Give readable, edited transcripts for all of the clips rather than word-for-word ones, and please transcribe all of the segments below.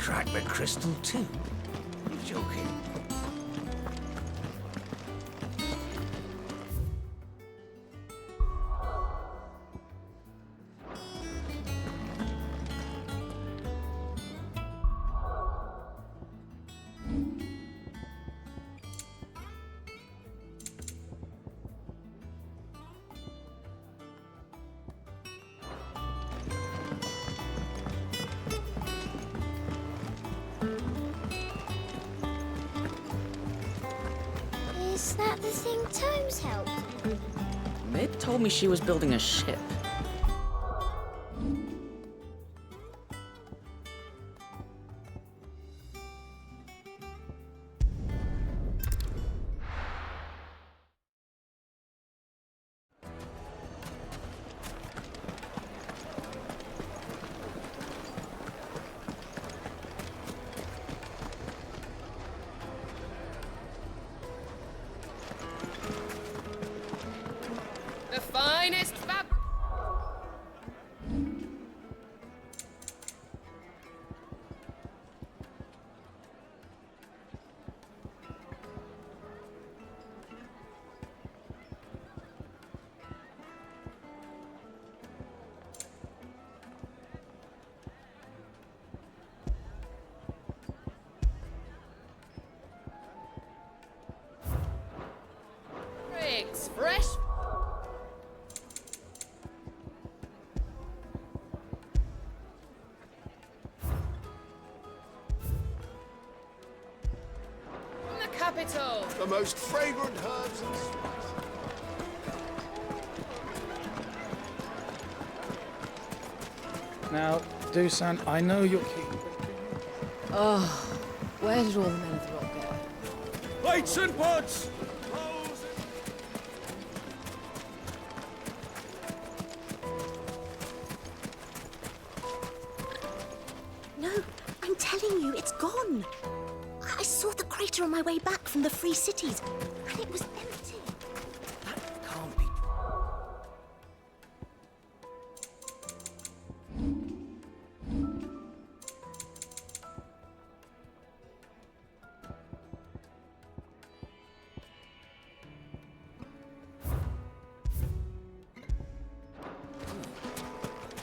crack the crystal too? You're joking. Is that the thing Tomes helped? Mid told me she was building a ship. The finest fab... Bricks, fresh... Capital. The most fragrant herbs and spices. Now, Dusan, I know you're keen. Oh, where did all the men of the rock go? Lights and pods! No, I'm telling you, it's gone. I saw the crater on my way back from the Free Cities, and it was empty. That can't be.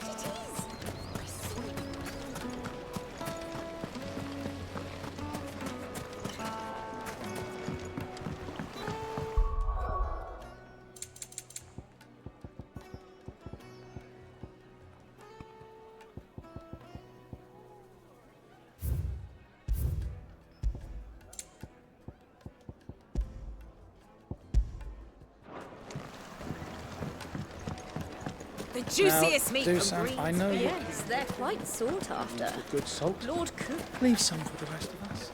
It is. I saw it. The juiciest meat Dusan, from breeds. I know you- Yes, they're quite sought after. A good salt. Lord Cook. Leave some for the rest of us.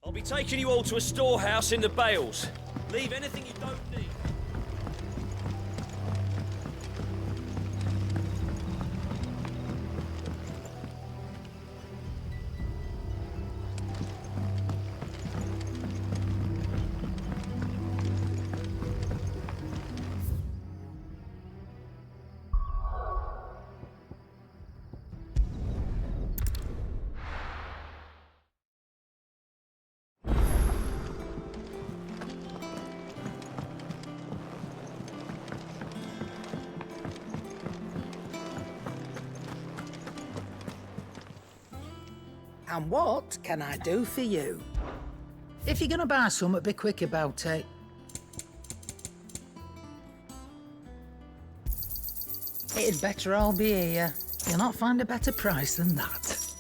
I'll be taking you all to a storehouse in the Bales. Leave anything you don't need. And what can I do for you? If you're gonna buy something, be quick about it. It'd better all be here. You'll not find a better price than that.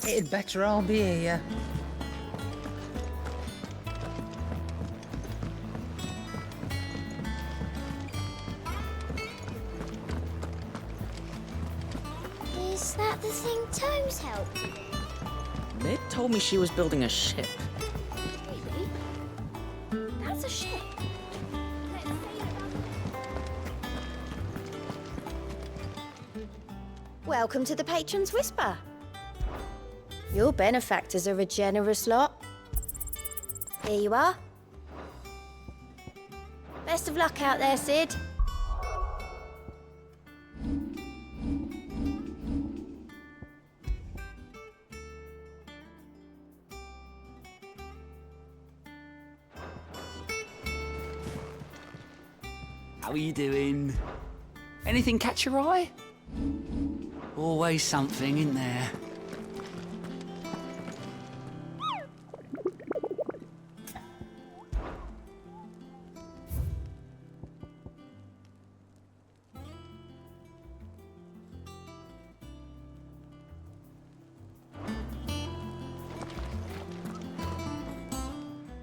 It'd better all be here. Was that the thing Tomes helped? Mid told me she was building a ship. Really? That's a ship. Let's sail around. Welcome to the Patron's Whisper. Your benefactors are a generous lot. Here you are. Best of luck out there, Sid. How are you doing? Anything catch your eye? Always something in there.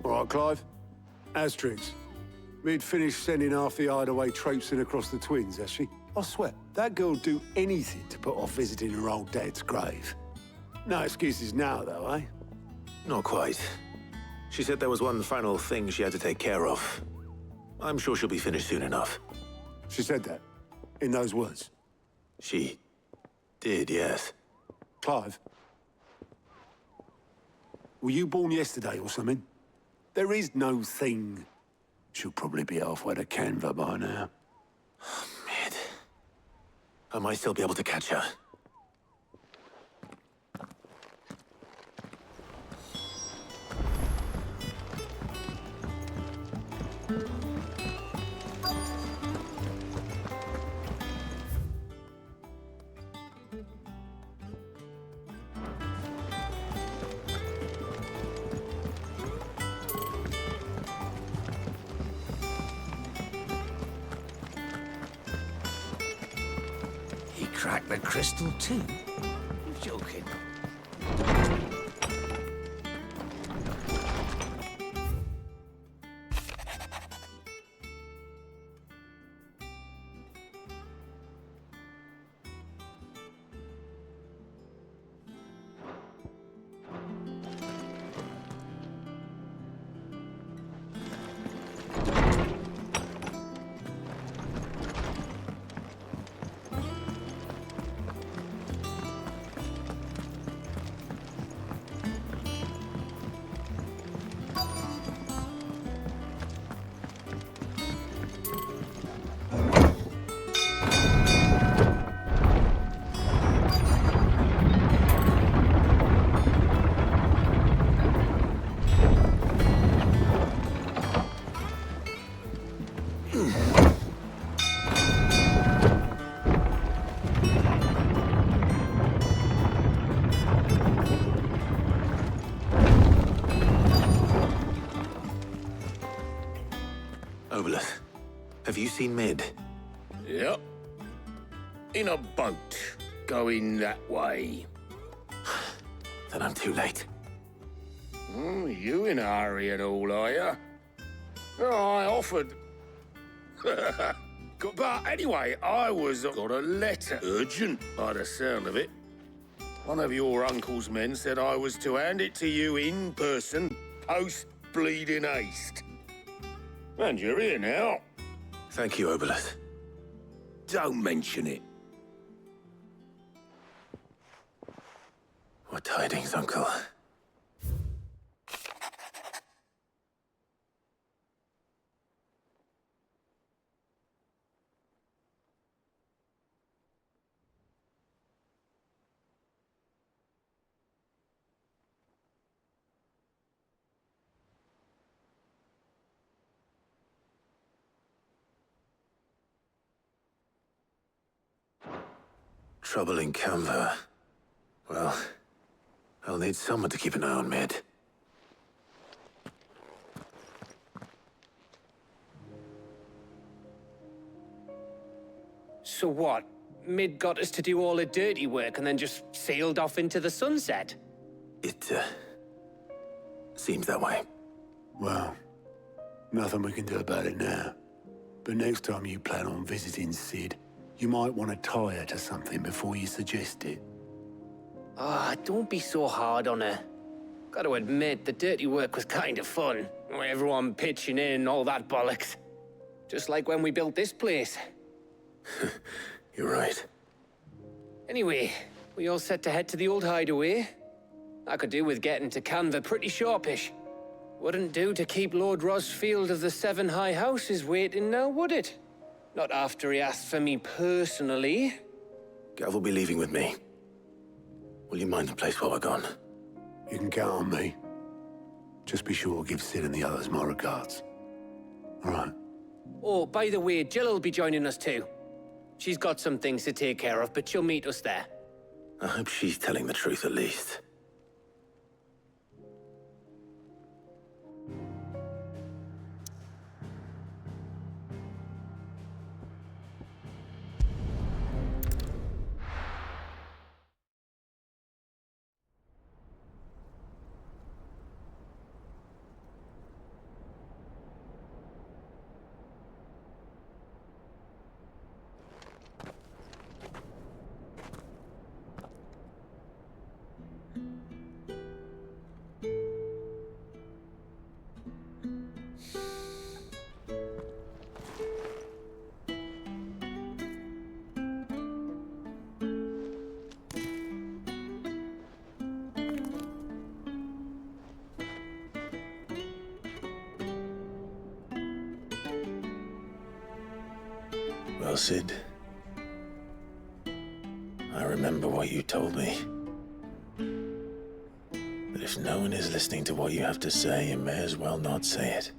All right, Clive. Asterix. We'd finished sending half the hideaway traipsing across the Twins, has she? I swear, that girl'd do anything to put off visiting her old dad's grave. No excuses now, though, eh? Not quite. She said there was one final thing she had to take care of. I'm sure she'll be finished soon enough. She said that? In those words? She did, yes. Clive? Were you born yesterday or something? There is no thing. She'll probably be halfway to Canva by now. Mid. I might still be able to catch her. He cracked the crystal too? You're joking. Obelith, have you seen Mid? Yep. In a boat, going that way. Then I'm too late. You in a hurry and all, are you? Oh, I offered. But anyway, I got a letter. Urgent, by the sound of it. One of your uncle's men said I was to hand it to you in person, post-bleeding haste. And you're here now. Thank you, Obelith. Don't mention it. What tidings, Uncle? Trouble in Canva. Well, I'll need someone to keep an eye on Mid. So what? Mid got us to do all the dirty work and then just sailed off into the sunset? It, seems that way. Well, nothing we can do about it now. But next time you plan on visiting Sid, you might want to tie her to something before you suggest it. Ah, don't be so hard on her. Gotta admit, the dirty work was kind of fun. Everyone pitching in and all that bollocks. Just like when we built this place. You're right. Anyway, we all set to head to the old hideaway. I could do with getting to Canva pretty sharpish. Wouldn't do to keep Lord Rosfield of the Seven High Houses waiting now, would it? Not after he asked for me personally. Gav will be leaving with me. Will you mind the place while we're gone? You can count on me. Just be sure to give Sid and the others my regards. All right. Oh, by the way, Jill will be joining us too. She's got some things to take care of, but she'll meet us there. I hope she's telling the truth at least. Well, Sid, I remember what you told me. But if no one is listening to what you have to say, you may as well not say it.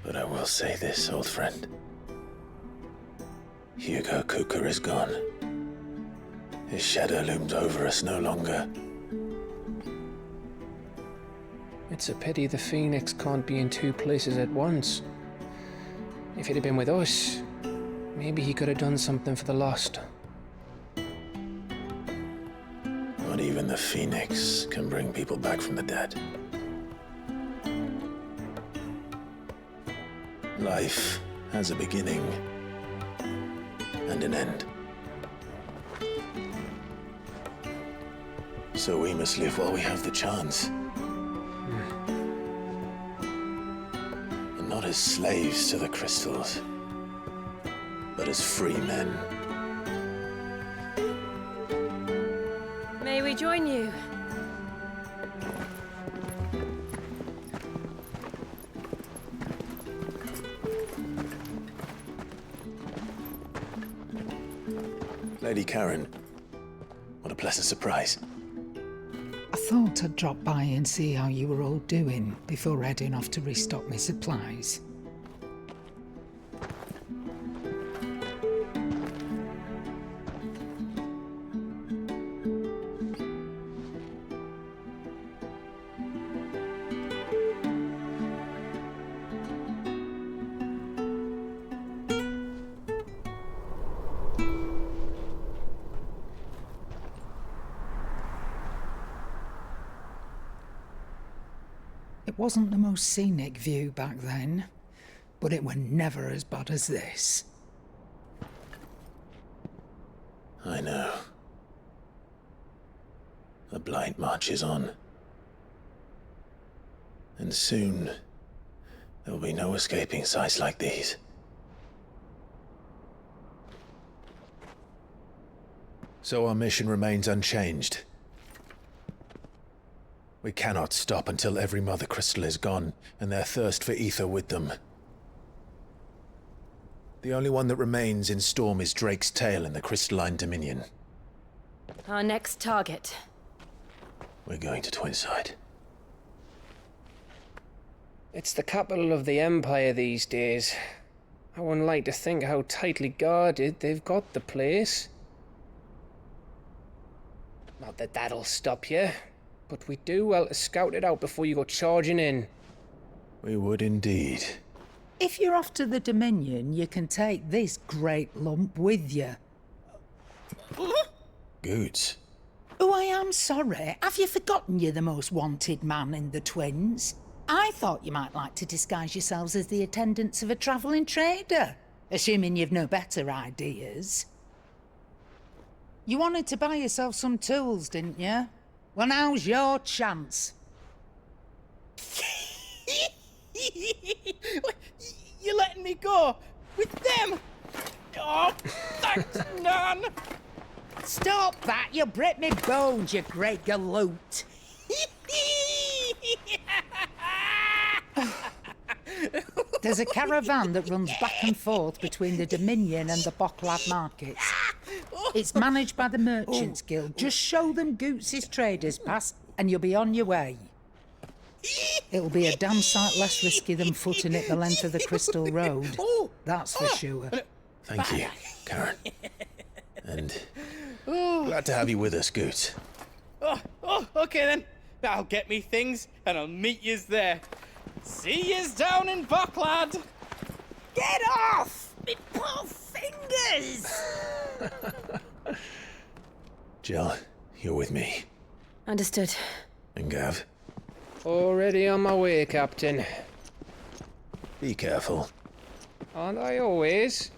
But I will say this, old friend. Hugo Cooker is gone. His shadow looms over us no longer. It's a pity the Phoenix can't be in two places at once. If he'd have been with us, maybe he could have done something for the lost. Not even the Phoenix can bring people back from the dead. Life has a beginning and an end. So we must live while we have the chance. Not as slaves to the crystals, but as free men. May we join you? Lady Karen, what a pleasant surprise. I thought I'd drop by and see how you were all doing before heading off to restock my supplies. It wasn't the most scenic view back then, but it were never as bad as this. I know. The blight marches on. And soon, there will be no escaping sights like these. So our mission remains unchanged. We cannot stop until every Mother Crystal is gone, and their thirst for ether with them. The only one that remains in Storm is Drake's tail in the Crystalline Dominion. Our next target. We're going to Twinside. It's the capital of the Empire these days. I wouldn't like to think how tightly guarded they've got the place. Not that that'll stop you, but we do well to scout it out before you go charging in. We would indeed. If you're off to the Dominion, you can take this great lump with you. Goods. Oh, I am sorry. Have you forgotten you're the most wanted man in the Twins? I thought you might like to disguise yourselves as the attendants of a travelling trader, assuming you've no better ideas. You wanted to buy yourself some tools, didn't you? Well, now's your chance. You're letting me go with them? Oh, thanks, Nan. Stop that! You'll break me bones, you great galoot. There's a caravan that runs back and forth between the Dominion and the Bocklad markets. It's managed by the Merchants Guild. Just show them Goots' traders pass and you'll be on your way. It'll be a damn sight less risky than footing it the length of the Crystal Road. That's for sure. Thank you, Karen. And glad to have you with us, Goot. Okay then. I'll get me things and I'll meet yous there. See yous down in Bocklad. Get off! Me poor fingers! Jill, you're with me. Understood. And Gav, Already on my way, Captain. be careful. Aren't I always?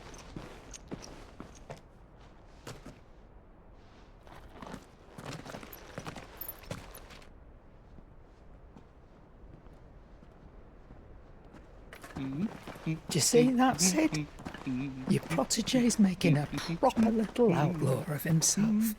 Do you see that, Sid? Your protege's making a proper little outlaw of himself.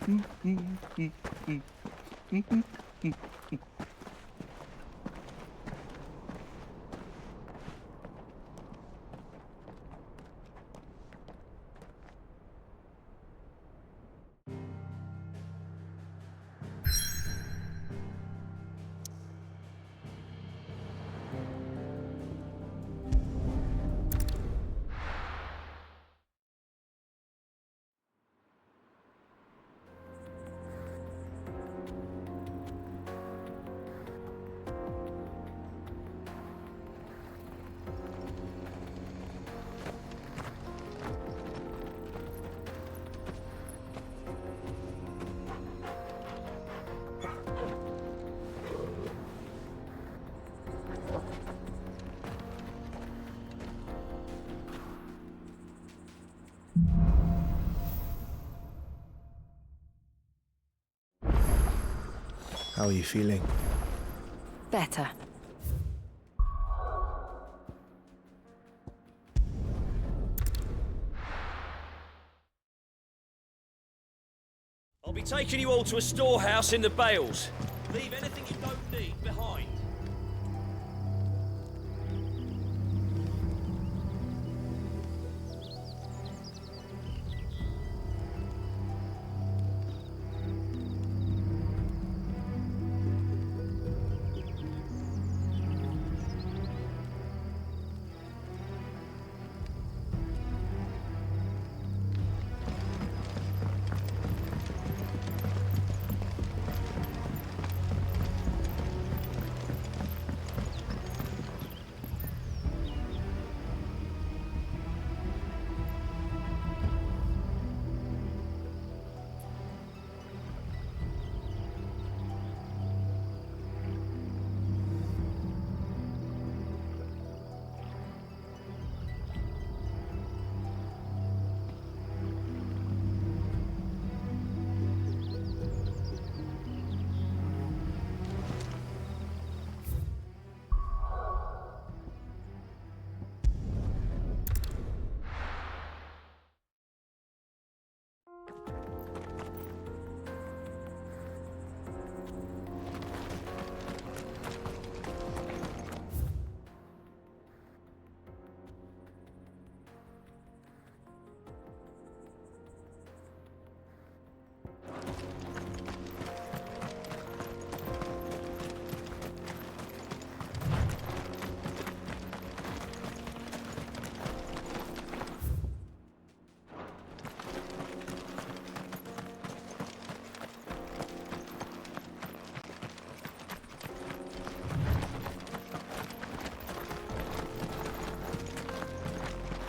How are you feeling? Better. I'll be taking you all to a storehouse in the Bales. Leave anything you don't need behind.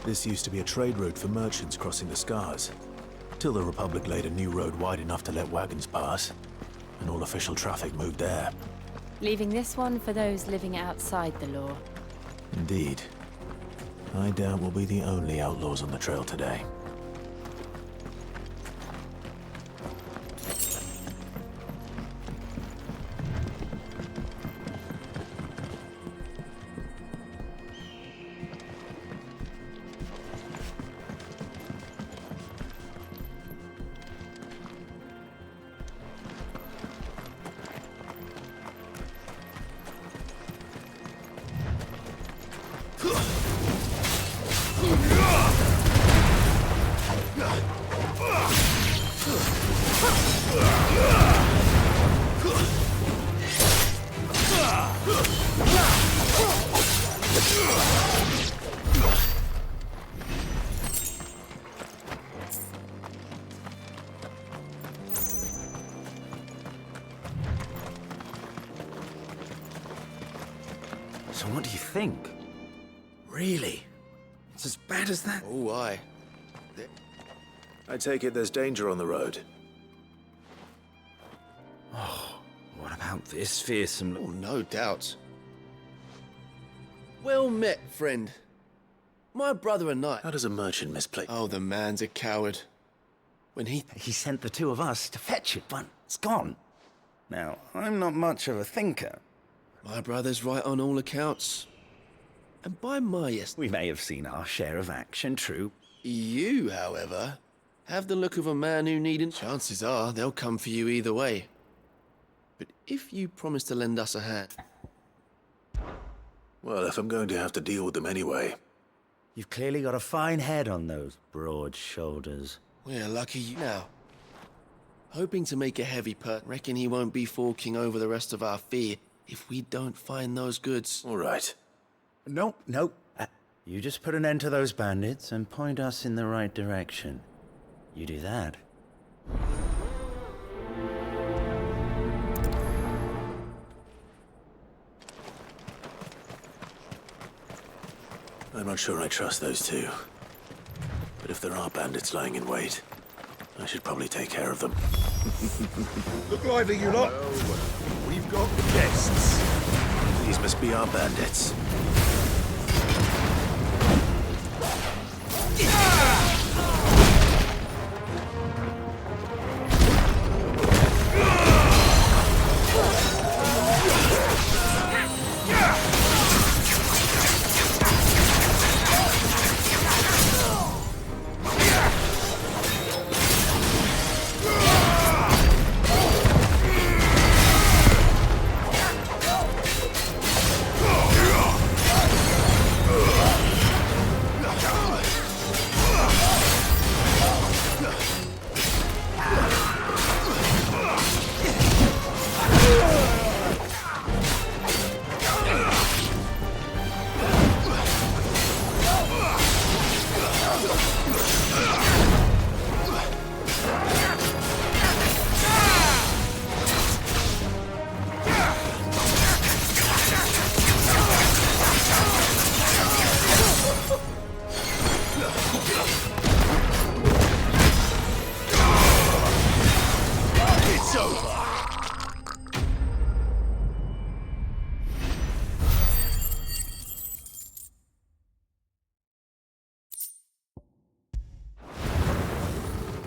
This used to be a trade route for merchants crossing the Scars, till the Republic laid a new road wide enough to let wagons pass, and all official traffic moved there. Leaving this one for those living outside the law. Indeed. I doubt we'll be the only outlaws on the trail today. So what do you think? Really? It's as bad as that? Oh, aye. I take it there's danger on the road. Oh, what about this fearsome... Oh, no doubt. Well met, friend. My brother and I... How does a merchant misplay? Oh, the man's a coward. When he sent the two of us to fetch it, but it's gone. Now, I'm not much of a thinker. My brother's right on all accounts. And by my estimate... We may have seen our share of action, true. You, however, have the look of a man who needn't... Chances are they'll come for you either way. But if you promise to lend us a hand... Well, if I'm going to have to deal with them anyway... You've clearly got a fine head on those broad shoulders. We're lucky you now. Hoping to make a heavy reckon he won't be forking over the rest of our fee if we don't find those goods. All right. Nope. You just put an end to those bandits and point us in the right direction. You do that. I'm not sure I trust those two. But if there are bandits lying in wait, I should probably take care of them. Look lively, you lot. We've got guests. These must be our bandits.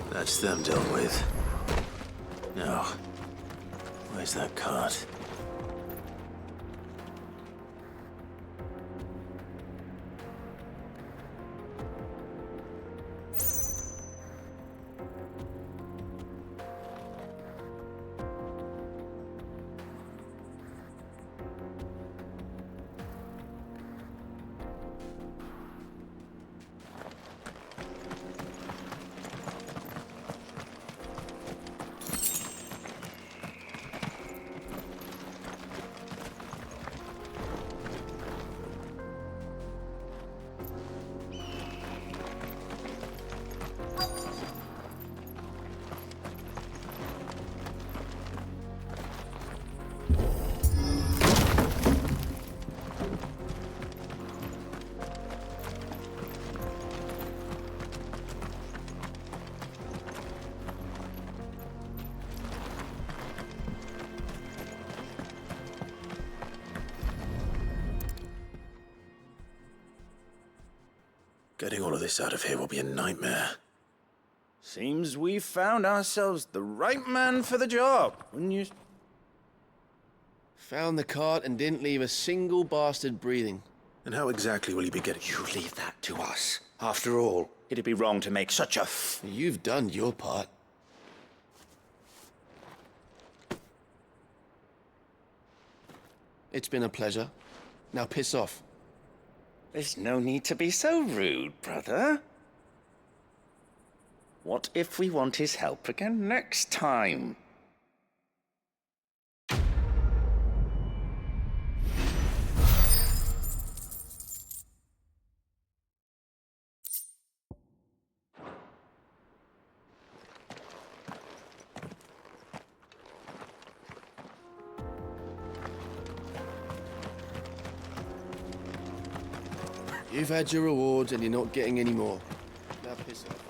That's them dealt with. Now, where's that cart? Getting all of this out of here will be a nightmare. Seems we've found ourselves the right man for the job, wouldn't you? Found the cart and didn't leave a single bastard breathing. And how exactly will you be getting... You leave that to us. After all, it'd be wrong to make such a You've done your part. It's been a pleasure. Now piss off. There's no need to be so rude, brother. What if we want his help again next time? You've had your rewards and you're not getting any more. Now piss off.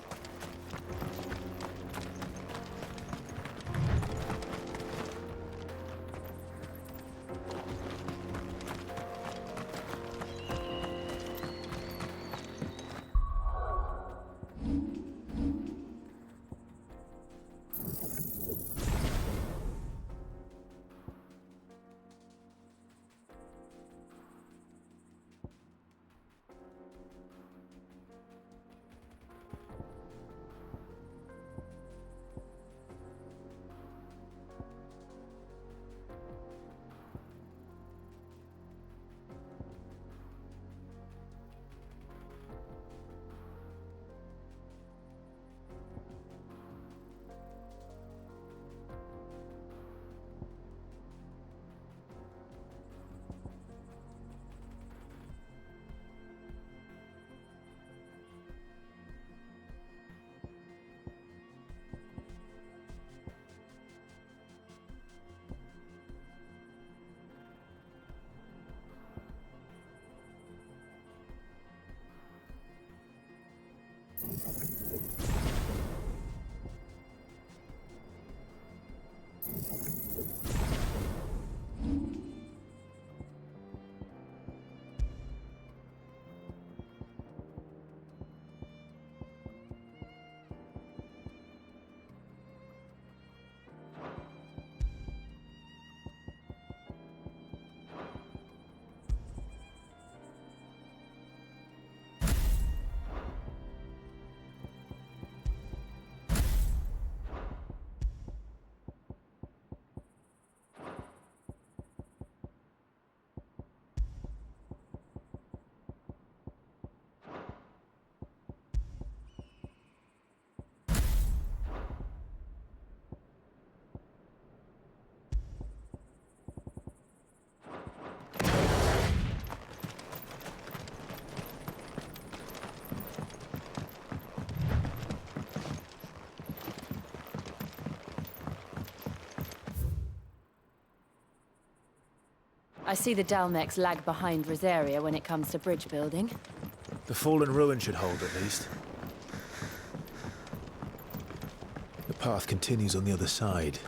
I see the Dalmex lag behind Rosaria when it comes to bridge building. The fallen ruin should hold, at least. The path continues on the other side.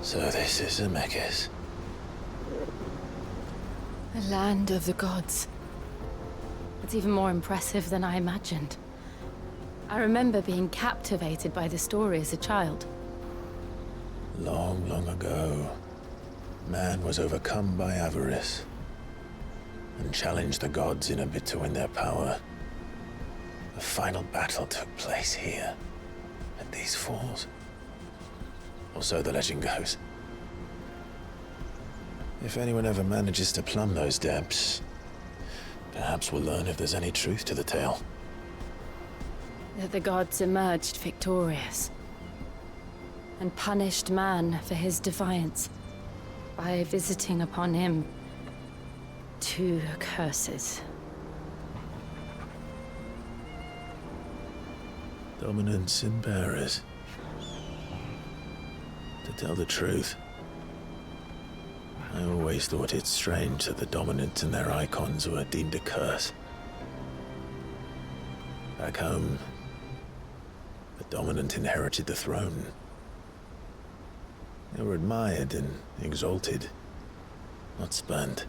So this is Zemeckis. The land of the gods. It's even more impressive than I imagined. I remember being captivated by the story as a child. Long, long ago, man was overcome by avarice and challenged the gods in a bid to win their power. The final battle took place here, at these falls. Or so the legend goes. If anyone ever manages to plumb those depths, perhaps we'll learn if there's any truth to the tale. That the gods emerged victorious and punished man for his defiance by visiting upon him 2 curses. Dominance and bearers. To tell the truth, I always thought it strange that the dominant and their icons were deemed a curse. Back home, the dominant inherited the throne. They were admired and exalted, not spurned.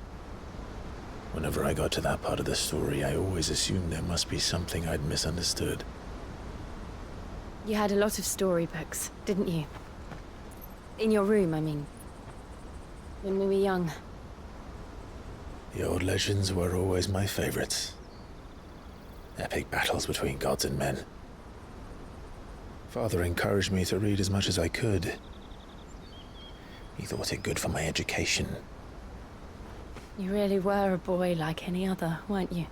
Whenever I got to that part of the story, I always assumed there must be something I'd misunderstood. You had a lot of storybooks, didn't you? In your room, I mean. When we were young. The old legends were always my favorites. Epic battles between gods and men. Father encouraged me to read as much as I could. He thought it good for my education. You really were a boy like any other, weren't you?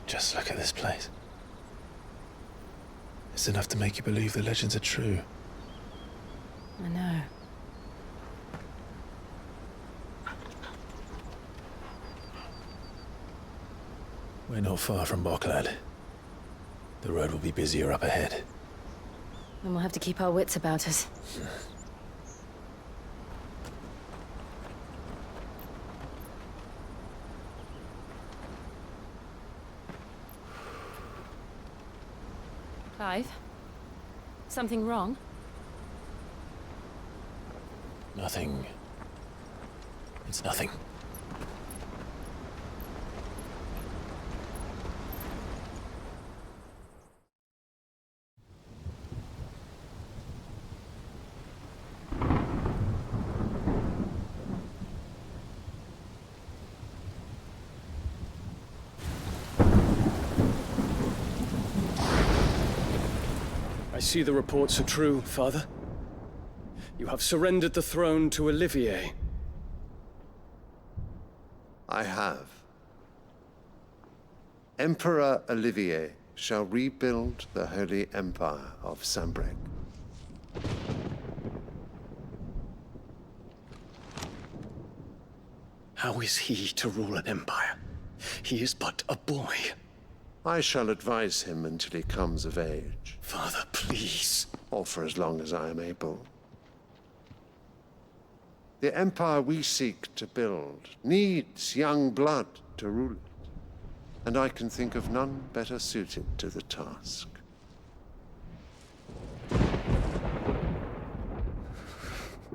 Just look at this place. It's enough to make you believe the legends are true. I know. We're not far from Boklad. The road will be busier up ahead. And we'll have to keep our wits about us. Clive? Something wrong? Nothing. It's nothing. I see the reports are true, Father. You have surrendered the throne to Olivier. I have. Emperor Olivier shall rebuild the Holy Empire of Sanbreque. How is he to rule an empire? He is but a boy. I shall advise him until he comes of age. Father, please. Or for as long as I am able. The empire we seek to build needs young blood to rule it, and I can think of none better suited to the task.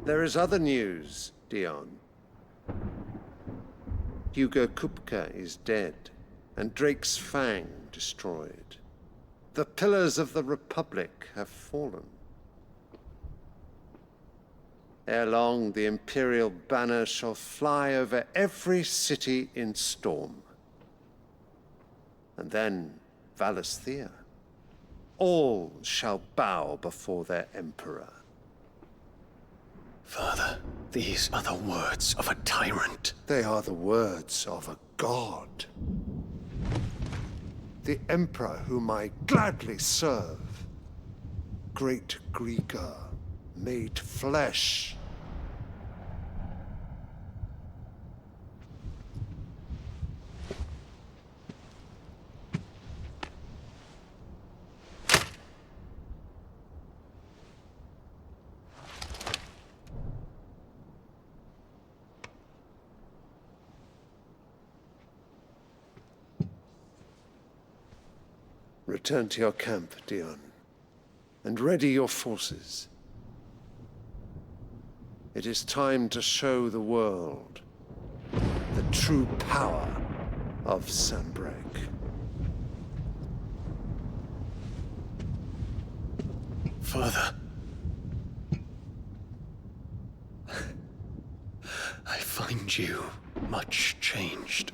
There is other news, Dion. Hugo Kupka is dead, and Drake's Fang destroyed. The pillars of the Republic have fallen. Ere long, the Imperial banner shall fly over every city in Storm. And then Valisthea. All shall bow before their Emperor. Father, these are the words of a tyrant. They are the words of a god. The Emperor whom I gladly serve. Great Greeker, made flesh. Return to your camp, Dion. and ready your forces. It is time to show the world the true power of Sanbreque. Father. I find you much changed.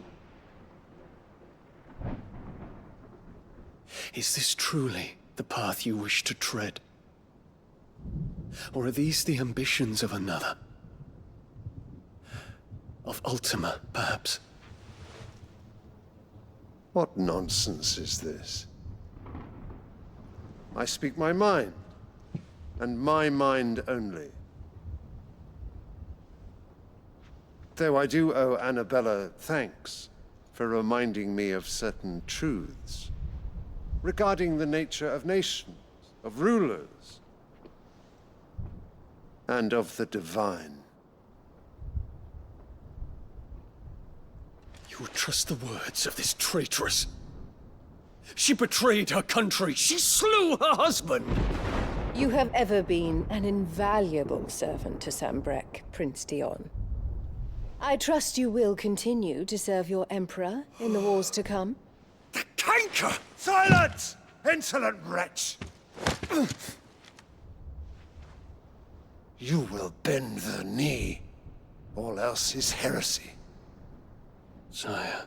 Is this truly the path you wish to tread? Or are these the ambitions of another? Of Ultima, perhaps? What nonsense is this? I speak my mind, and my mind only. Though I do owe Annabella thanks for reminding me of certain truths regarding the nature of nations, of rulers, and of the divine. You would trust the words of this traitress? She betrayed her country. She slew her husband. You have ever been an invaluable servant to Sanbreque, Prince Dion. I trust you will continue to serve your Emperor in the wars to come. The canker! Silence! Insolent wretch! You will bend the knee. All else is heresy. Sire,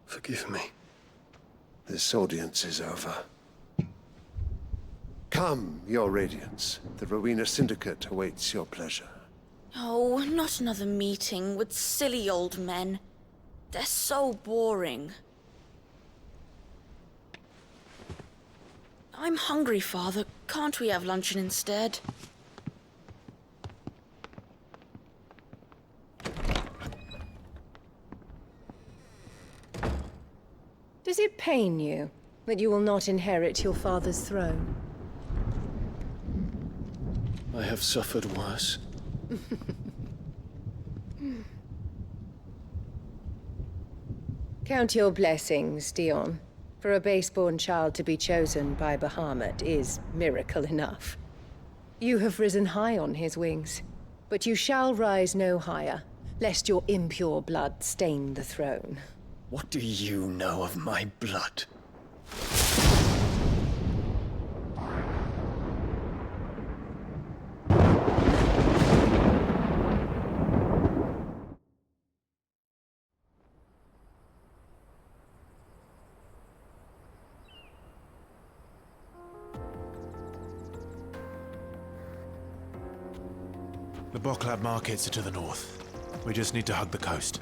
forgive me. This audience is over. Come, your Radiance. The Rowena Syndicate awaits your pleasure. Oh, not another meeting with silly old men. They're so boring. I'm hungry, Father. Can't we have luncheon instead? Does it pain you that you will not inherit your father's throne? I have suffered worse. Count your blessings, Dion. For a base-born child to be chosen by Bahamut is miracle enough. You have risen high on his wings, but you shall rise no higher, lest your impure blood stain the throne. What do you know of my blood? The Boklab markets are to the north. We just need to hug the coast.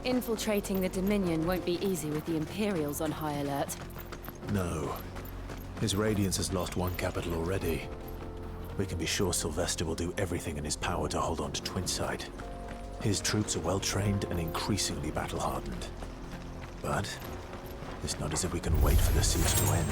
Infiltrating the Dominion won't be easy with the Imperials on high alert. No. His Radiance has lost one capital already. We can be sure Sylvester will do everything in his power to hold on to Twinside. His troops are well-trained and increasingly battle-hardened. But it's not as if we can wait for the siege to end.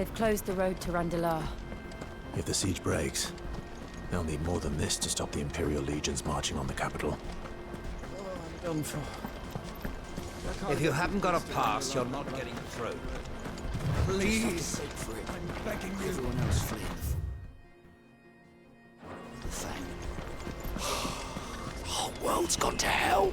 They've closed the road to Randalar. If the siege breaks, they'll need more than this to stop the Imperial legions marching on the capital. I'm done for. If you haven't got a pass, you're not getting through. Please, I'm begging you. Everyone else flee. The whole world's gone to hell.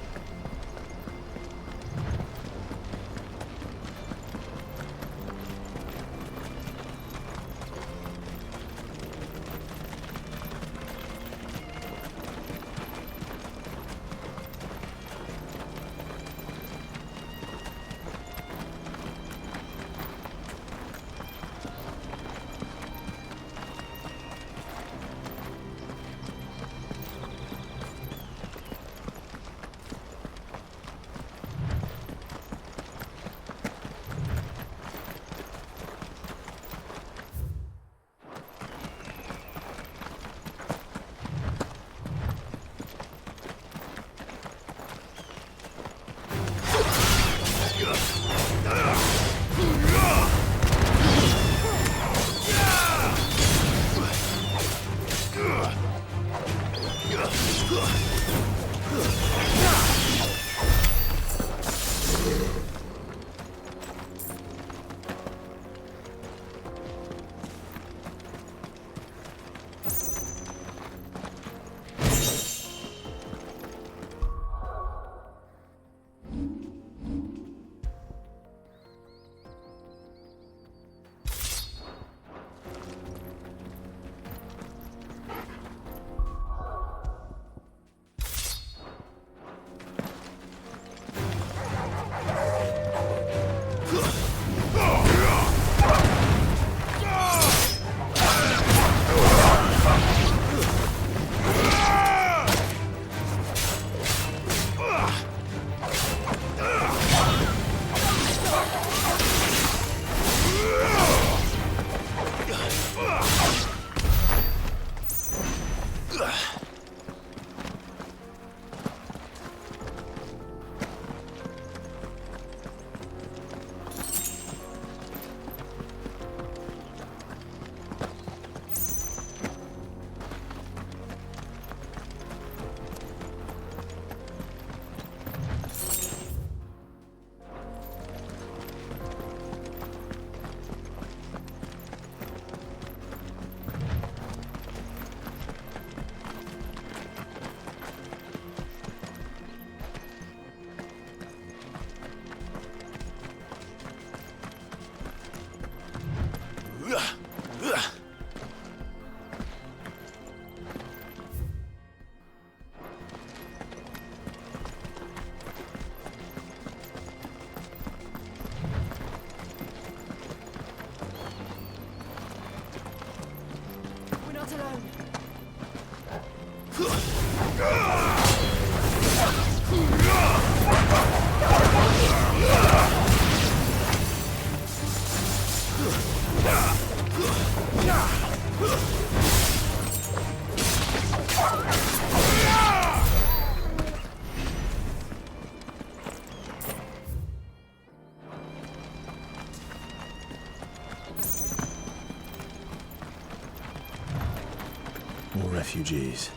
More refugees.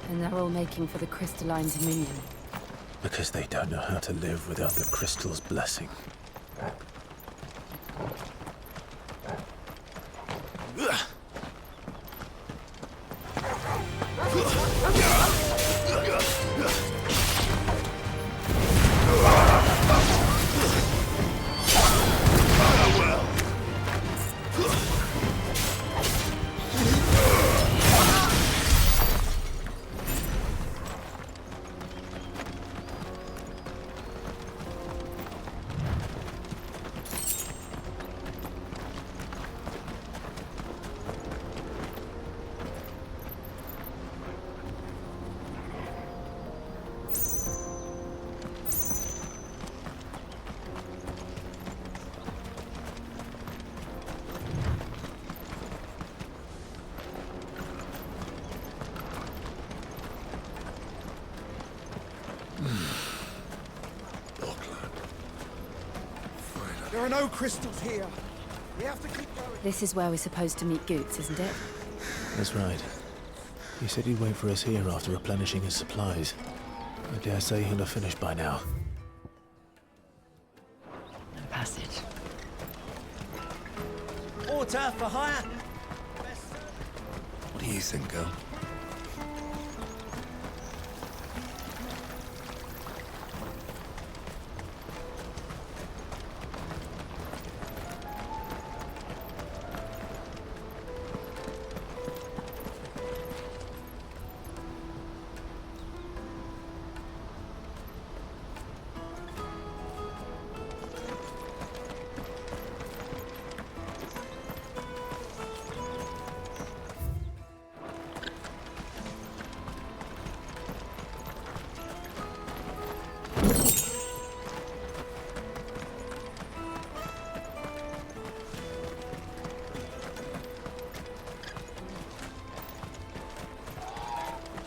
And they're all making for the Crystalline Dominion. Because they don't know how to live without the crystal's blessing. There are no crystals here. We have to keep going. This is where we're supposed to meet Goots, isn't it? That's right. He said he'd wait for us here after replenishing his supplies. I dare say he'll have finished by now. No passage. Water for hire. What do you think, girl?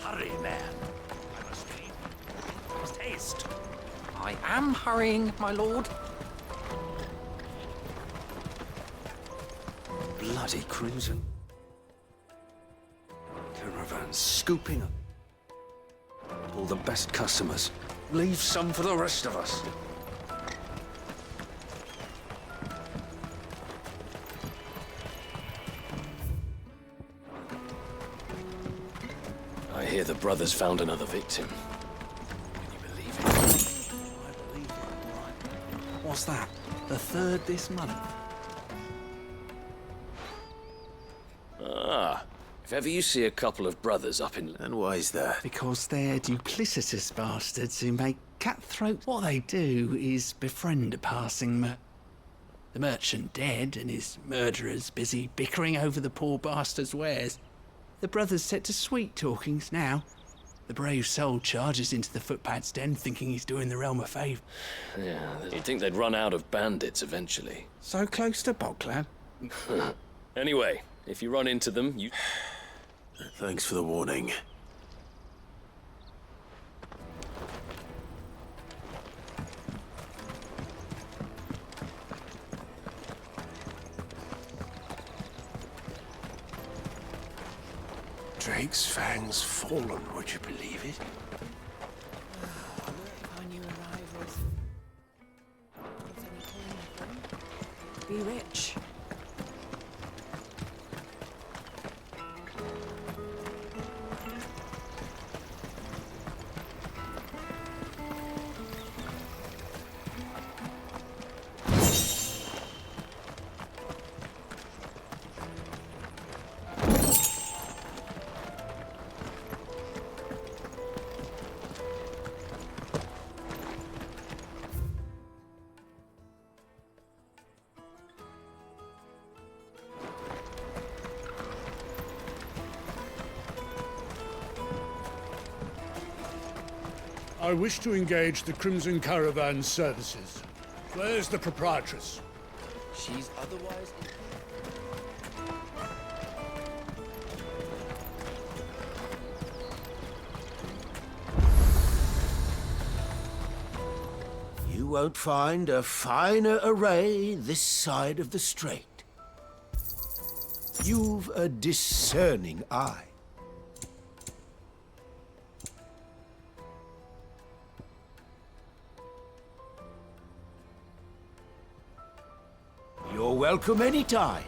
Hurry, man. I must be. Post haste. I am hurrying, my lord. Bloody crimson. Caravans scooping up. All the best customers. Leave some for the rest of us. I hear the brothers found another victim. Can you believe it? I believe it, all right. What's that? The third this month? Ah, if ever you see a couple of brothers up in... And why is that? Because they're duplicitous bastards who make cutthroat. What they do is befriend a passing the merchant dead and his murderers busy bickering over the poor bastard's wares. The brothers set to sweet talkings now. The brave soul charges into the footpad's den thinking he's doing the realm a favour. Yeah, you'd think they'd run out of bandits eventually. So close to Boglab. Anyway, if you run into them, you... Thanks for the warning. Drake's fangs fallen, would you believe it? Our new arrivals. Got any coin? Be rich. I wish to engage the Crimson Caravan services. Where's the proprietress? She's otherwise... You won't find a finer array this side of the strait. You've a discerning eye. You're welcome anytime.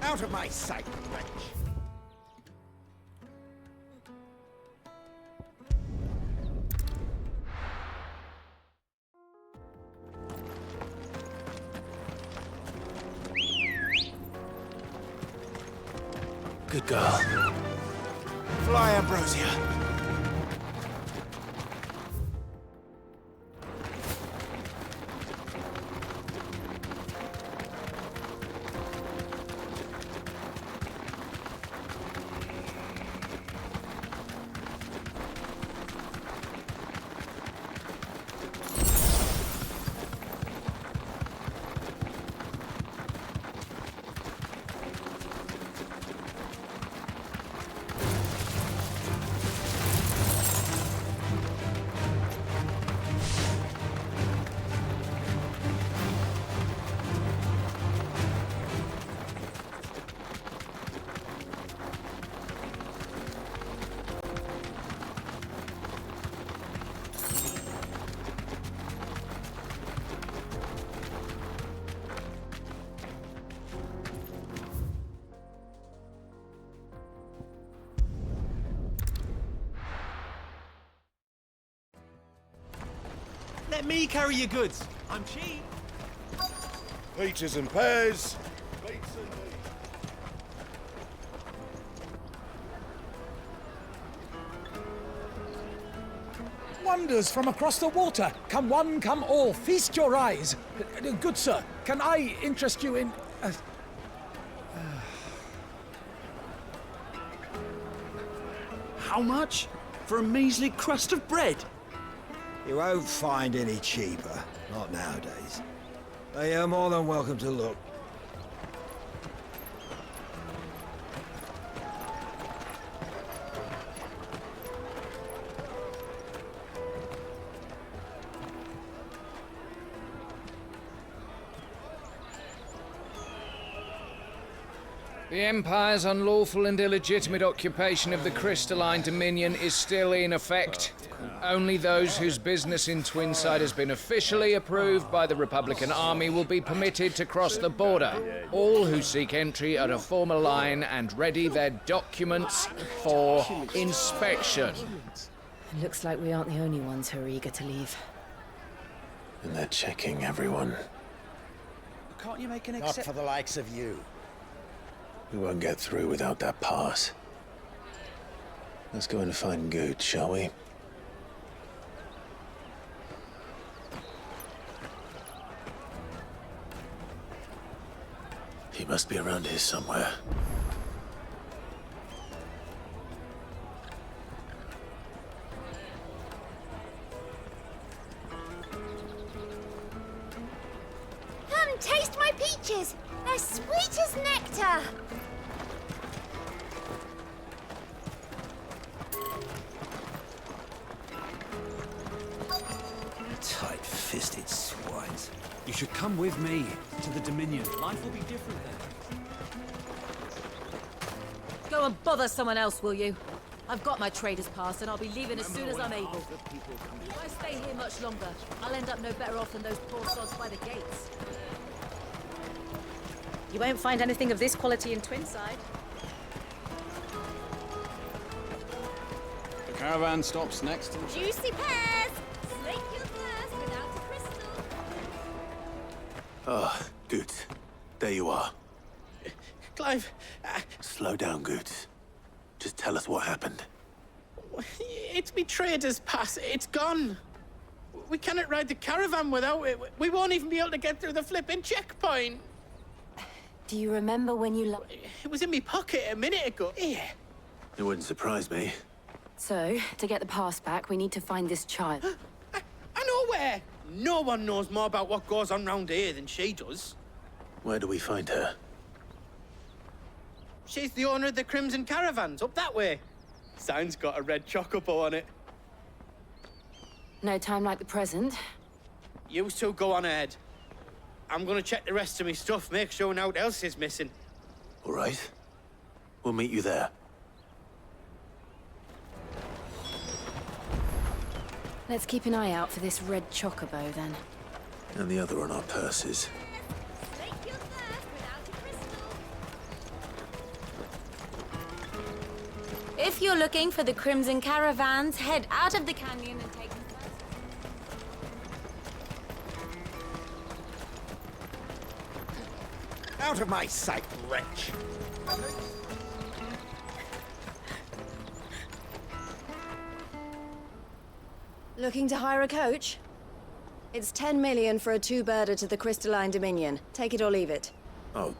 Out of my sight, wretch. Good girl. Fly, Ambrosia. Let me carry your goods. I'm cheap. Peaches and pears. Wonders from across the water. Come one, come all. Feast your eyes. Good sir, can I interest you in... How much? For a measly crust of bread? You won't find any cheaper. Not nowadays. But you're more than welcome to look. The Empire's unlawful and illegitimate occupation of the Crystalline Dominion is still in effect. Only those whose business in Twinside has been officially approved by the Republican Army will be permitted to cross the border. All who seek entry are to form a line and ready their documents for inspection. It looks like we aren't the only ones who are eager to leave. And they're checking everyone. Can't you make an Not for the likes of you. We won't get through without that pass. Let's go and find Good, shall we? He must be around here somewhere. Come, taste my peaches! They're sweet as nectar! Tight-fisted swines. You should come with me to the Dominion. Life will be different there. Go and bother someone else, will you? I've got my trader's pass and I'll be leaving as soon as I'm able. If I stay here much longer, I'll end up no better off than those poor sods by the gates. You won't find anything of this quality in Twinside. The caravan stops next to the... Juicy pears! Slake your thirst without a crystal. Ah, Good. There you are. Clive, Slow down, Good. Just tell us what happened. it's me trader's pass. It's gone. We cannot ride the caravan without it. We won't even be able to get through the flipping checkpoint. Do you remember when you... It was in my pocket a minute ago. Here. It wouldn't surprise me. So, to get the pass back, we need to find this child. I know where. No one knows more about what goes on round here than she does. Where do we find her? She's the owner of the Crimson Caravans, up that way. Sign's got a red chocobo on it. No time like the present. You two go on ahead. I'm gonna check the rest of my stuff, make sure naught else is missing. All right. We'll meet you there. Let's keep an eye out for this red chocobo, then. And the other on our purses. If you're looking for the Crimson Caravans, head out of the canyon and take them first. Out of my sight, wretch! Looking to hire a coach? It's 10 million for a two-birder to the Crystalline Dominion. Take it or leave it. Oh,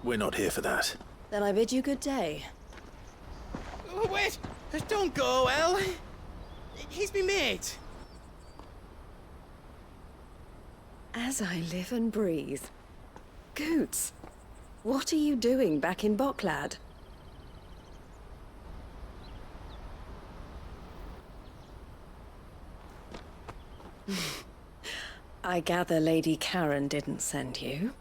we're not here for that. Then I bid you good day. Oh, wait! Don't go, El. He's me mate. As I live and breathe. Goots, what are you doing back in Bocklad? I gather Lady Karen didn't send you.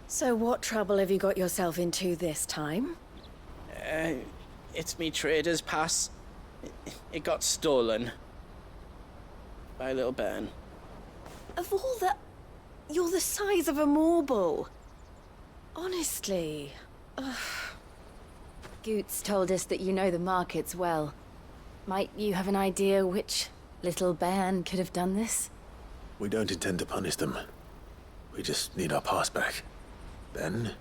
So what trouble have you got yourself into this time? It's me trader's pass. It got stolen. By a little bairn. Of all the... You're the size of a marble. Honestly, Goots told us that you know the markets well. Might you have an idea which little bairn could have done this? We don't intend to punish them. We just need our pass back. Then,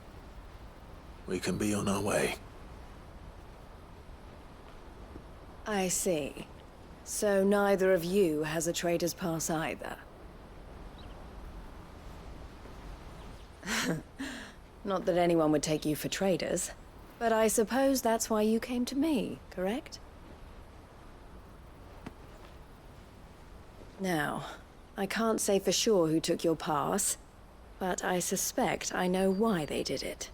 we can be on our way. I see. So neither of you has a trader's pass either. Not that anyone would take you for traders, but I suppose that's why you came to me, correct? Now, I can't say for sure who took your pass, but I suspect I know why they did it.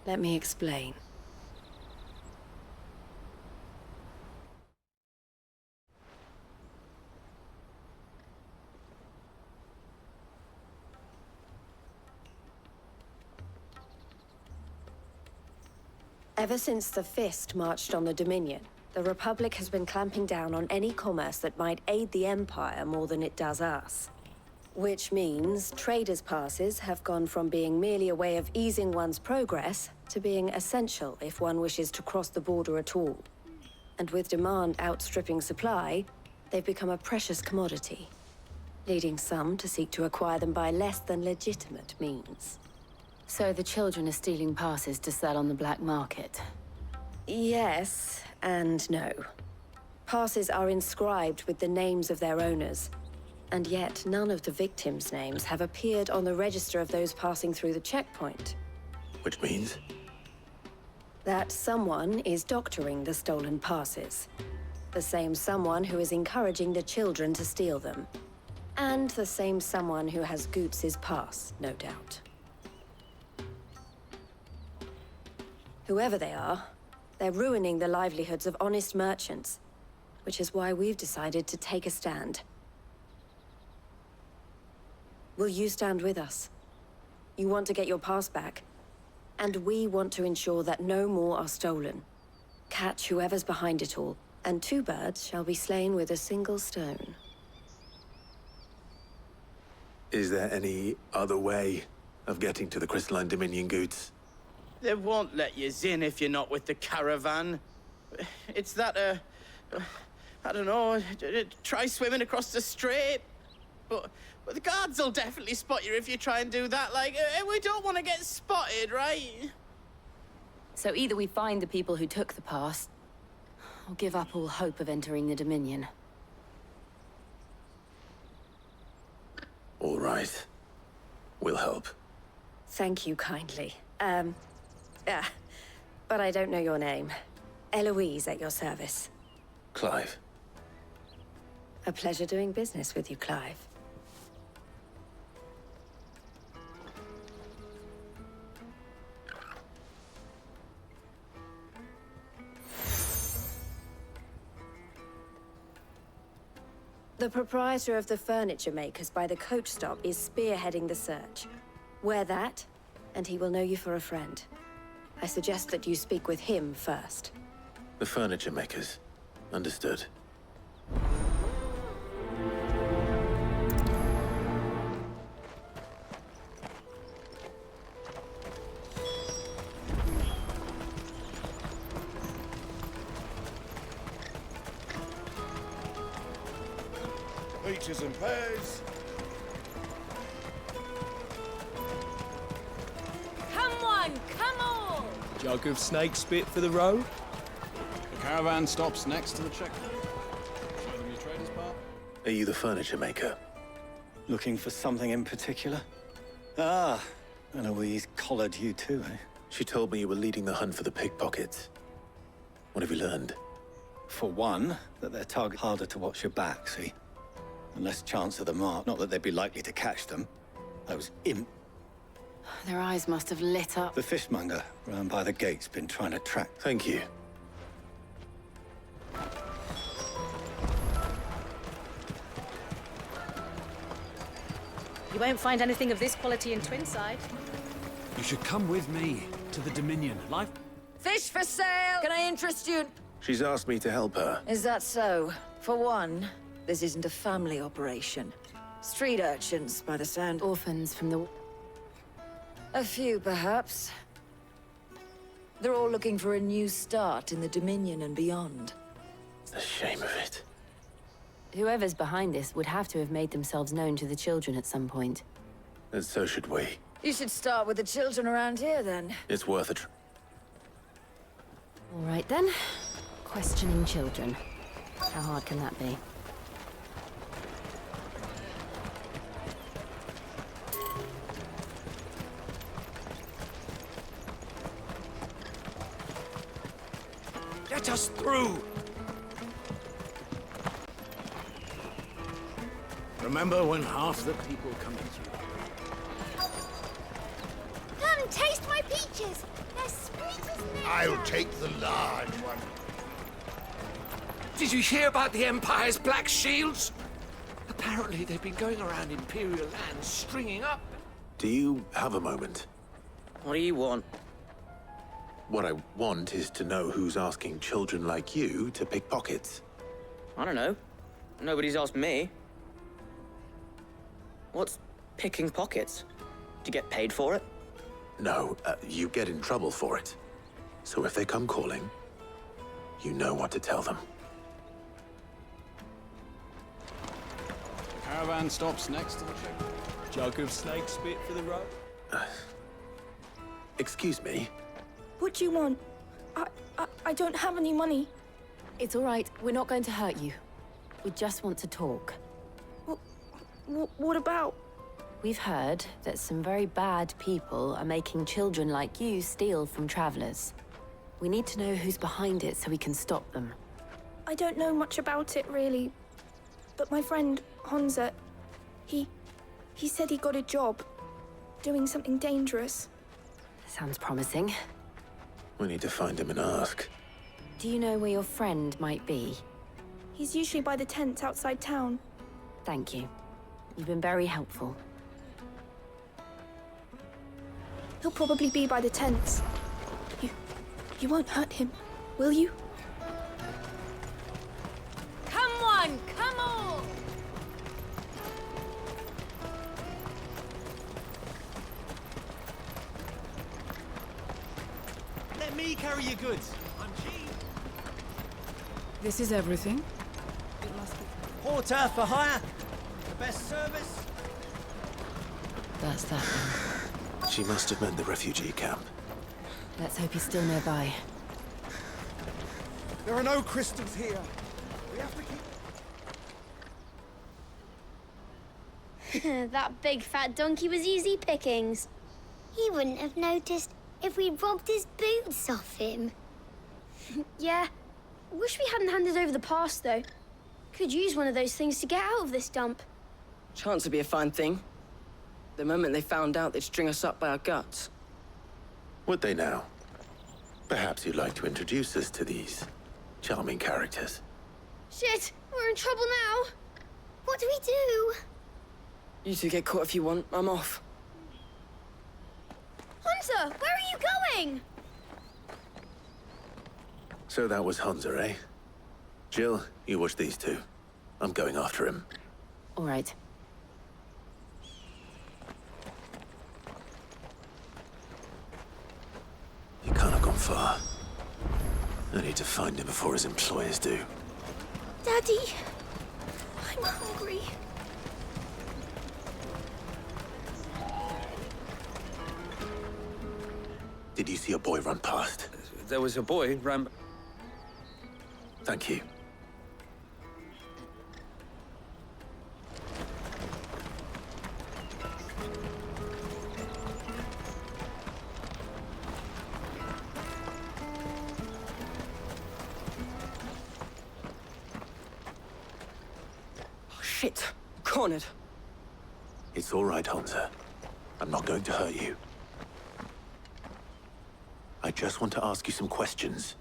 Let me explain. Ever since the Fist marched on the Dominion, the Republic has been clamping down on any commerce that might aid the Empire more than it does us. Which means traders' passes have gone from being merely a way of easing one's progress to being essential if one wishes to cross the border at all. And with demand outstripping supply, they've become a precious commodity, leading some to seek to acquire them by less than legitimate means. So the children are stealing passes to sell on the black market? Yes, and no. Passes are inscribed with the names of their owners, and yet none of the victims' names have appeared on the register of those passing through the checkpoint. Which means? That someone is doctoring the stolen passes. The same someone who is encouraging the children to steal them. And the same someone who has Goots' pass, no doubt. Whoever they are, they're ruining the livelihoods of honest merchants, which is why we've decided to take a stand. Will you stand with us? You want to get your pass back, and we want to ensure that no more are stolen. Catch whoever's behind it all, and two birds shall be slain with a single stone. Is there any other way of getting to the Crystalline Dominion, Goots? They won't let you in if you're not with the caravan. It's that, I don't know, try swimming across the strait. But the guards will definitely spot you if you try and do that. Like, we don't want to get spotted, right? So either we find the people who took the pass, or give up all hope of entering the Dominion. All right. We'll help. Thank you kindly. But I don't know your name. Eloise at your service. Clive. A pleasure doing business with you, Clive. The proprietor of the furniture makers by the coach stop is spearheading the search. Wear that, and he will know you for a friend. I suggest that you speak with him first. The furniture makers. Understood. Peaches and pears. Come on, come on! Jug of snake spit for the road? The caravan stops next to the checkpoint. Show them your trader's part. Are you the furniture maker? Looking for something in particular? Ah, Eloise collared you too, eh? She told me you were leading the hunt for the pickpockets. What have you learned? For one, that their target harder to watch your back, see? And less chance of the mark. Not that they'd be likely to catch them. Those imp. Their eyes must have lit up. The fishmonger round by the gate's been trying to track. Thank you. You won't find anything of this quality in Twinside. You should come with me to the Dominion. Life. Fish for sale! Can I interest you? She's asked me to help her. Is that so? For one, this isn't a family operation. Street urchins, by the sound. Orphans from the... A few, perhaps. They're all looking for a new start in the Dominion and beyond. The shame of it. Whoever's behind this would have to have made themselves known to the children at some point. And so should we. You should start with the children around here, then. It's worth a try. All right, then. Questioning children. How hard can that be? Let us through! Remember when half the people coming through? Come, taste my peaches. They're sweet as milk. I'll take the large one. Did you hear about the Empire's black shields? Apparently they've been going around Imperial lands stringing up. Do you have a moment? What do you want? What I want is to know who's asking children like you to pick pockets. I don't know. Nobody's asked me. What's picking pockets? Do you get paid for it? No, you get in trouble for it. So if they come calling, you know what to tell them. The caravan stops next to the checkpoint. Jug of snake spit for the road. Excuse me? What do you want? I don't have any money. It's all right. We're not going to hurt you. We just want to talk. What about? We've heard that some very bad people are making children like you steal from travelers. We need to know who's behind it so we can stop them. I don't know much about it, really. But my friend, Honza, he said he got a job doing something dangerous. Sounds promising. We need to find him and ask. Do you know where your friend might be? He's usually by the tents outside town. Thank you. You've been very helpful. He'll probably be by the tents. You won't hurt him, will you? Come on, come on! Let me carry your goods. I'm cheap. This is everything? Porter for hire. The best service. That's that one. She must have meant the refugee camp. Let's hope he's still nearby. There are no crystals here. We have to keep... That big fat donkey was easy pickings. He wouldn't have noticed if we robbed his boots off him. Yeah. Wish we hadn't handed over the pass, though. Could use one of those things to get out of this dump. Chance would be a fine thing. The moment they found out, they'd string us up by our guts. Would they now? Perhaps you'd like to introduce us to these charming characters. Shit! We're in trouble now! What do we do? You two get caught if you want. I'm off. Hunter, where are you going? So that was Hunter, eh? Jill, you watch these two. I'm going after him. All right. He can't have gone far. I need to find him before his employers do. Daddy, I'm hungry. Did you see a boy run past? There was a boy ran... Thank you. Oh, shit. Cornered. It's all right, Hunter. I'm not going to hurt you. I just want to ask you some questions.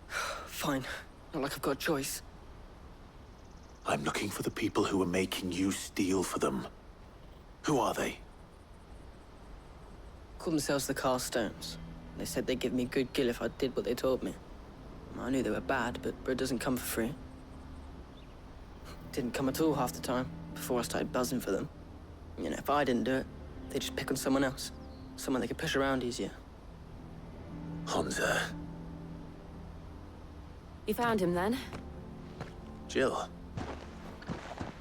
Fine. Not like I've got a choice. I'm looking for the people who are making you steal for them. Who are they? Call themselves the Carstones. They said they'd give me good gill if I did what they told me. I knew they were bad, but bread doesn't come for free. Didn't come at all half the time, before I started buzzing for them. You know, if I didn't do it, they'd just pick on someone else. Someone they could push around easier. Honza. You found him then? Jill.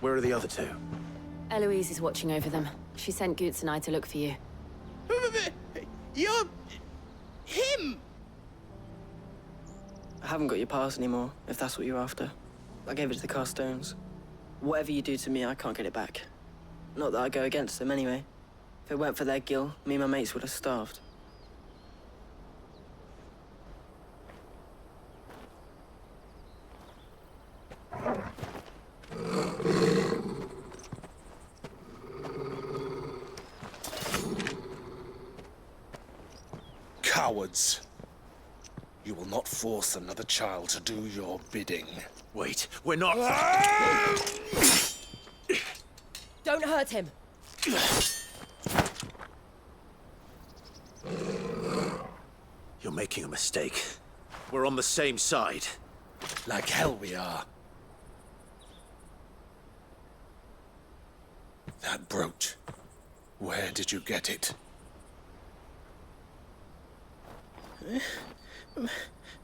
Where are the other two? Eloise is watching over them. She sent Goots and I to look for you. You're... him! I haven't got your pass anymore, if that's what you're after. I gave it to the Carstones. Whatever you do to me, I can't get it back. Not that I go against them anyway. If it weren't for their guild, me and my mates would have starved. Cowards! You will not force another child to do your bidding. Wait, we're not... Don't hurt him! You're making a mistake. We're on the same side. Like hell we are. That brooch. Where did you get it?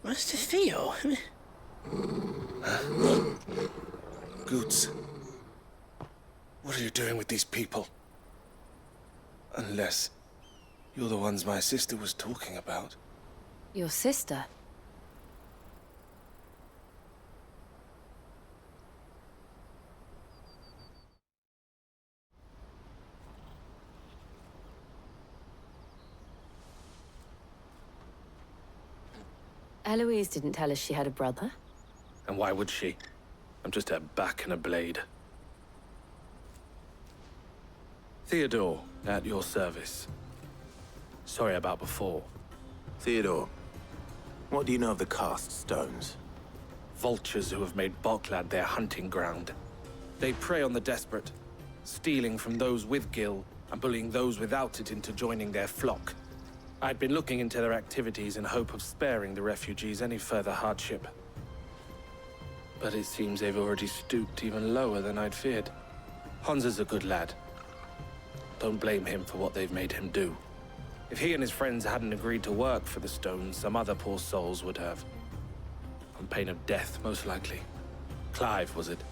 Master Theo? Goots. What are you doing with these people? Unless you're the ones my sister was talking about. Your sister? Eloise didn't tell us she had a brother. And why would she? I'm just her back and a blade. Theodore, at your service. Sorry about before. Theodore, what do you know of the cast stones? Vultures who have made Boklad their hunting ground. They prey on the desperate, stealing from those with Gil and bullying those without it into joining their flock. I'd been looking into their activities in hope of sparing the refugees any further hardship. But it seems they've already stooped even lower than I'd feared. Honza's a good lad. Don't blame him for what they've made him do. If he and his friends hadn't agreed to work for the stones, some other poor souls would have. On pain of death, most likely. Clive, was it?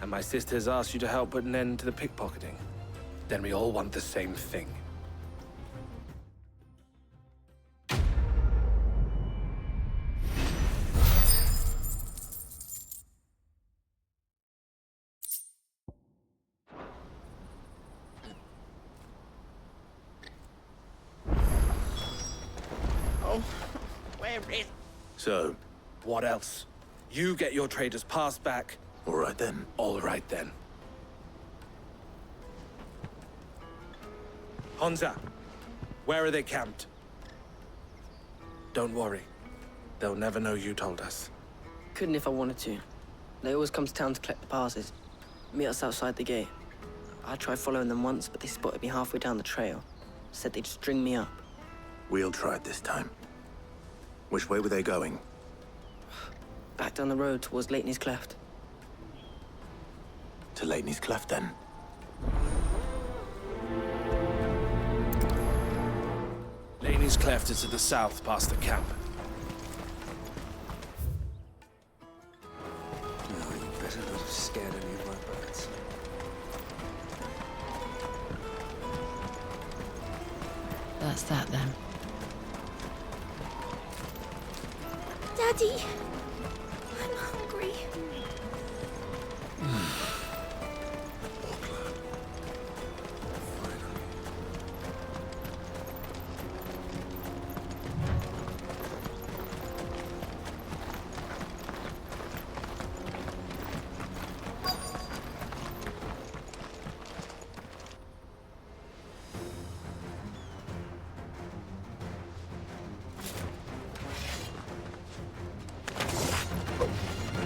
And my sisters asked you to help put an end to the pickpocketing. Then we all want the same thing. So? What else? You get your trader's pass back. All right then. All right then. Honza, where are they camped? Don't worry. They'll never know you told us. Couldn't if I wanted to. They always come to town to collect the passes. Meet us outside the gate. I tried following them once, but they spotted me halfway down the trail. Said they'd string me up. We'll try it this time. Which way were they going? Back down the road towards Leighton's Cleft. To Leighton's Cleft, then? Leighton's Cleft is to the south, past the camp. No, you better not have scared any of my birds. That's that, then. Daddy, I'm hungry.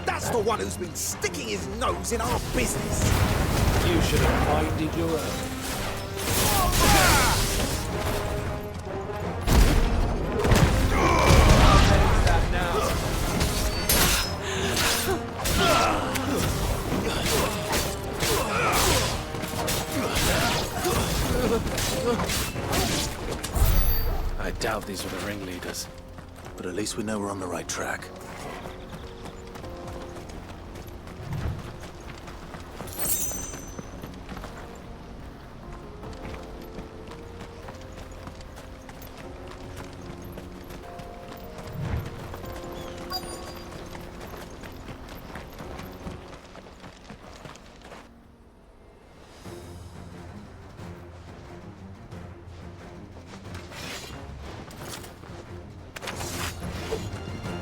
That's the one who's been sticking his nose in our business. You should have minded your own. I doubt these were the ringleaders. lead us. But at least we know we're on the right track.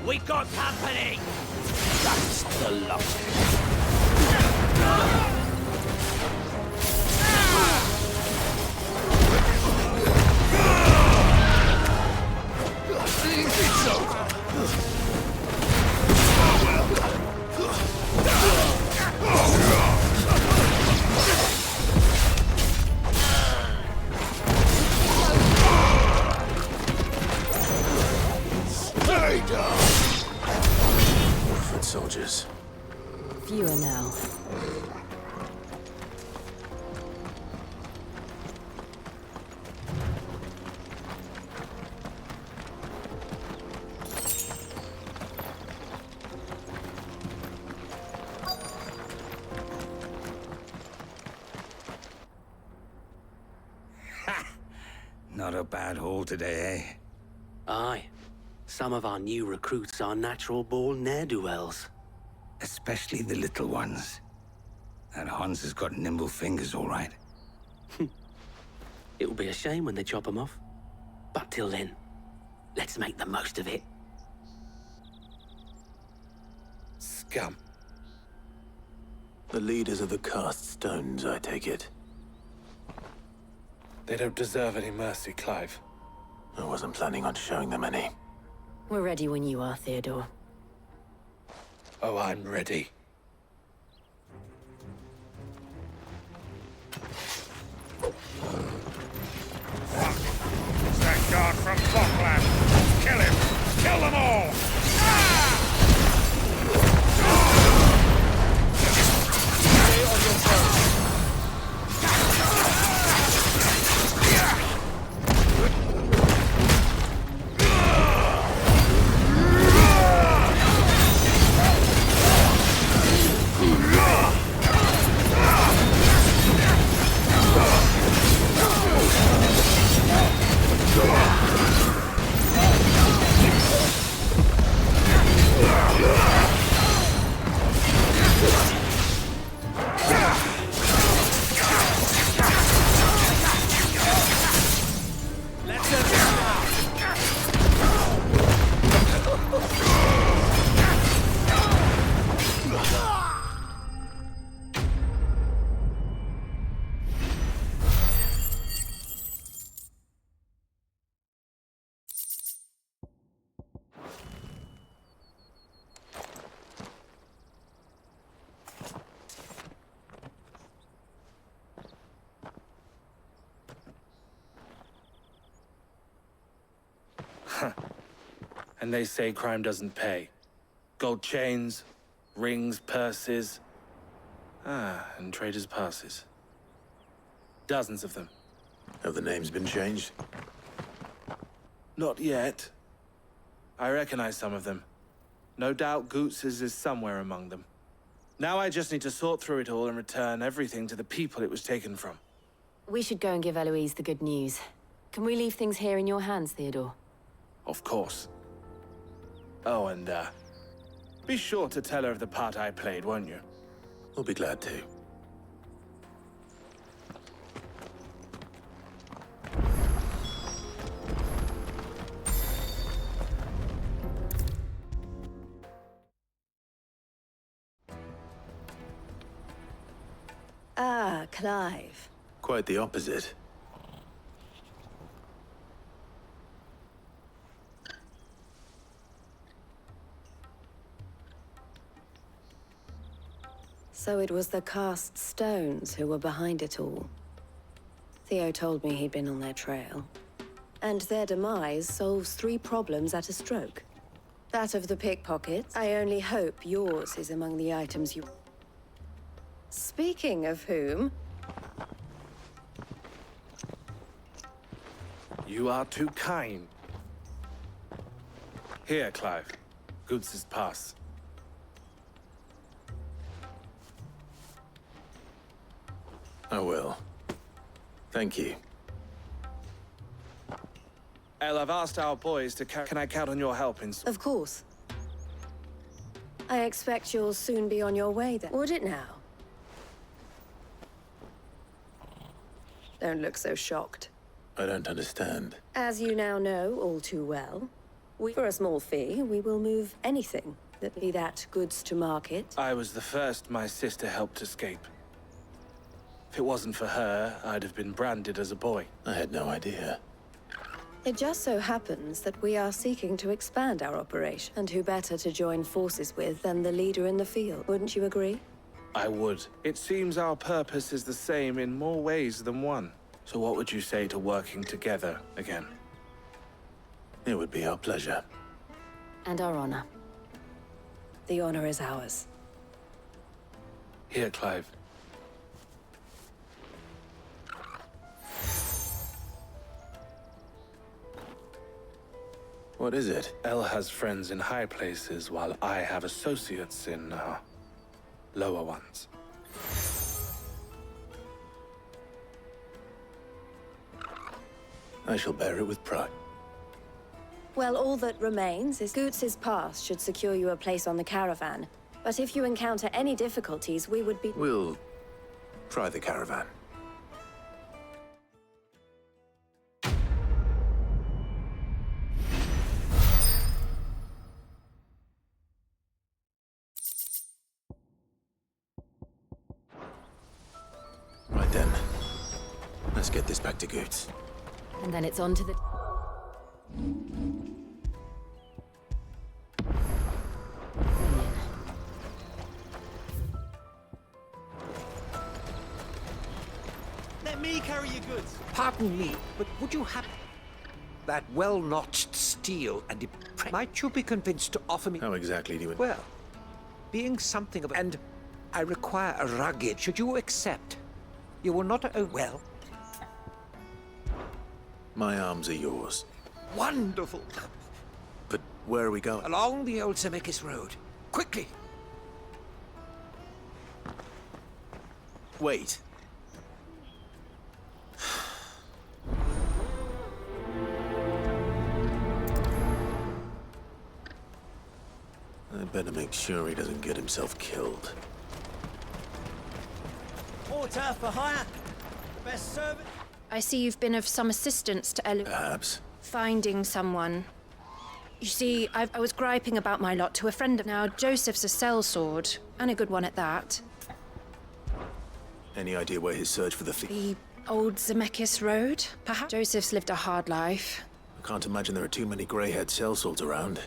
We got company! That's the luck. It's over. Stay down. Foot soldiers. Fewer now. Not a bad haul today, eh? Aye. Some of our new recruits are natural-born ne'er-do-wells. Especially the little ones. That Hans has got nimble fingers, all right. It will be a shame when they chop them off. But till then, let's make the most of it. Scum. The leaders of the cast stones, I take it. They don't deserve any mercy, Clive. I wasn't planning on showing them any. We're ready when you are, Theodore. Oh, I'm ready. It's that guard from Bockland. Kill him! Kill them all! Stay on your toes. And they say crime doesn't pay. Gold chains, rings, purses. And traders' passes. Dozens of them. Have the names been changed? Not yet. I recognize some of them. No doubt Goots's is somewhere among them. Now I just need to sort through it all and return everything to the people it was taken from. We should go and give Eloise the good news. Can we leave things here in your hands, Theodore? Of course. Oh, and, be sure to tell her of the part I played, won't you? We'll be glad to. Ah, Clive. Quite the opposite. So it was the cast stones who were behind it all. Theo told me he'd been on their trail. And their demise solves 3 problems at a stroke. That of the pickpockets, I only hope yours is among the items you... Speaking of whom... You are too kind. Here, Clive. Goods' pass. I will. Thank you. El, I've asked our boys to Can I count on your help in... Of course. I expect you'll soon be on your way then. Would it now? Don't look so shocked. I don't understand. As you now know all too well, for a small fee, we will move anything that be that goods to market. I was the first my sister helped escape. If it wasn't for her, I'd have been branded as a boy. I had no idea. It just so happens that we are seeking to expand our operation, and who better to join forces with than the leader in the field, wouldn't you agree? I would. It seems our purpose is the same in more ways than one. So what would you say to working together again? It would be our pleasure. And our honor. The honor is ours. Here, Clive. What is it? El has friends in high places, while I have associates in, lower ones. I shall bear it with pride. Well, all that remains is Goots' pass should secure you a place on the caravan. But if you encounter any difficulties, we would be... We'll try the caravan. Right then. Let's get this back to Goots. And then it's on to the... Let me carry your goods. Pardon me, but would you have that well-notched steel and might you be convinced to offer me... How exactly do you... Well, being something of... And I require a rugged. Should you accept? You will not... Oh, well. My arms are yours. Wonderful. But where are we going? Along the old Zemeckis Road. Quickly. Wait. I better make sure he doesn't get himself killed. Porter for hire. Best servant. I see you've been of some assistance to Elu. Perhaps. Finding someone. You see, I was griping about my lot to a friend of now. Joseph's a sellsword, and a good one at that. Any idea where his search for the thief? The old Zemeckis Road, perhaps? Joseph's lived a hard life. I can't imagine there are too many grey-haired sellswords around.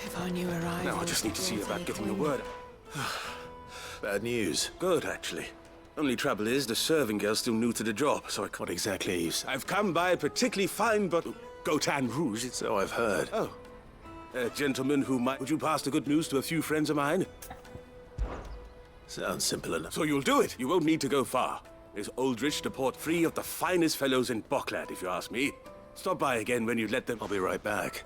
If I knew where I Now I just need to see about getting the word. Bad news. Good, actually. Only trouble is, the serving girl's still new to the job, so I can't... What exactly are you saying? I've come by a particularly fine but Gotan Rouge. So I've heard. Oh. A gentleman who might... Would you pass the good news to a few friends of mine? Sounds simple enough. So you'll do it. You won't need to go far. There's Aldrich to port 3 of the finest fellows in Boklad, if you ask me. Stop by again when you let them... I'll be right back.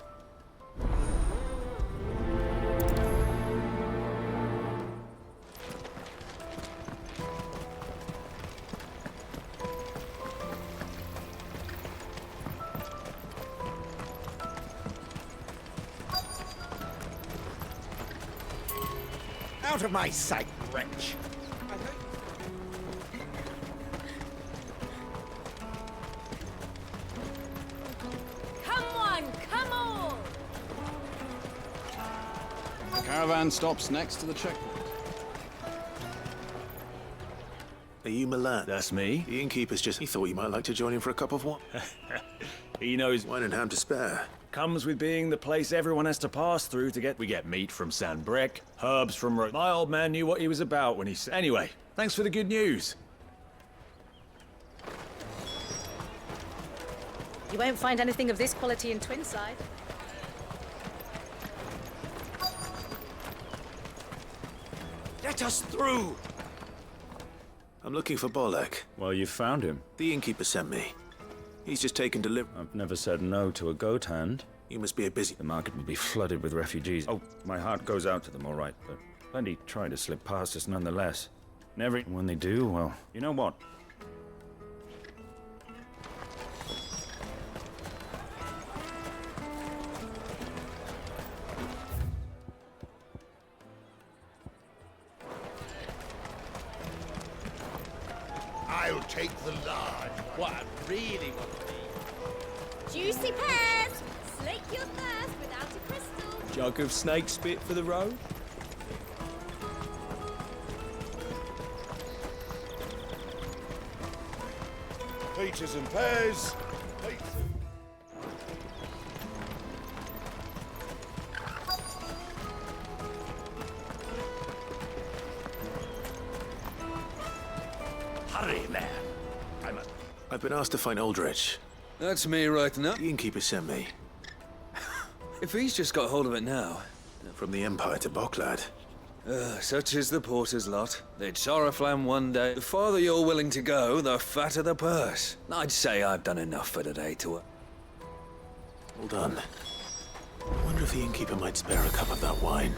Out of my sight, wretch. Come on, come on! The caravan stops next to the checkpoint. Are you Milan? That's me. The innkeeper's just... He thought you might like to join him for a cup of wine. He knows... Wine and ham to spare. Comes with being the place everyone has to pass through to get... We get meat from Sandbreck, herbs from... My old man knew what he was about when he... Anyway, thanks for the good news. You won't find anything of this quality in Twinside. Let us through! I'm looking for Bolek. Well, you found him. The innkeeper sent me. He's just taken delivery. I've never said no to a goat hand. You must be a busy... The market will be flooded with refugees. Oh, my heart goes out to them, all right, but plenty try to slip past us nonetheless. And when they do, well, you know what? I'll take the large. What I really want to be. Juicy pears! Slake your thirst without a crystal. Jug of snake spit for the road? Peaches and pears. Hurry, man. I've been asked to find Aldrich. That's me right now. The innkeeper sent me. If he's just got hold of it now. From the Empire to Boklad. Such is the porter's lot. They'd Soraflam one day. The farther you're willing to go, the fatter the purse. I'd say I've done enough for today to... Well done. I wonder if the innkeeper might spare a cup of that wine.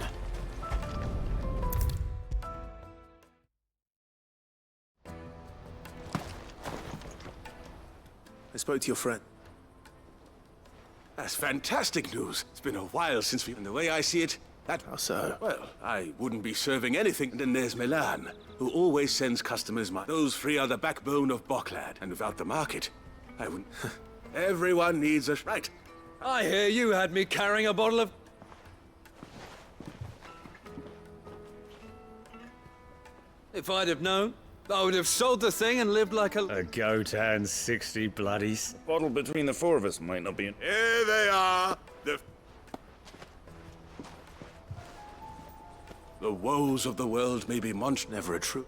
I spoke to your friend. That's fantastic news. It's been a while since we... And the way I see it, that... How so? Well, I wouldn't be serving anything. And then there's Milan, who always sends customers money. Those three are the backbone of Boklad. And without the market, I wouldn't... Everyone needs a... Right. I hear you had me carrying a bottle of... If I'd have known, I would have sold the thing and lived like a... A goat and 60 bloodies. A bottle between the four of us might not be... Here they are! The woes of the world may be never a true...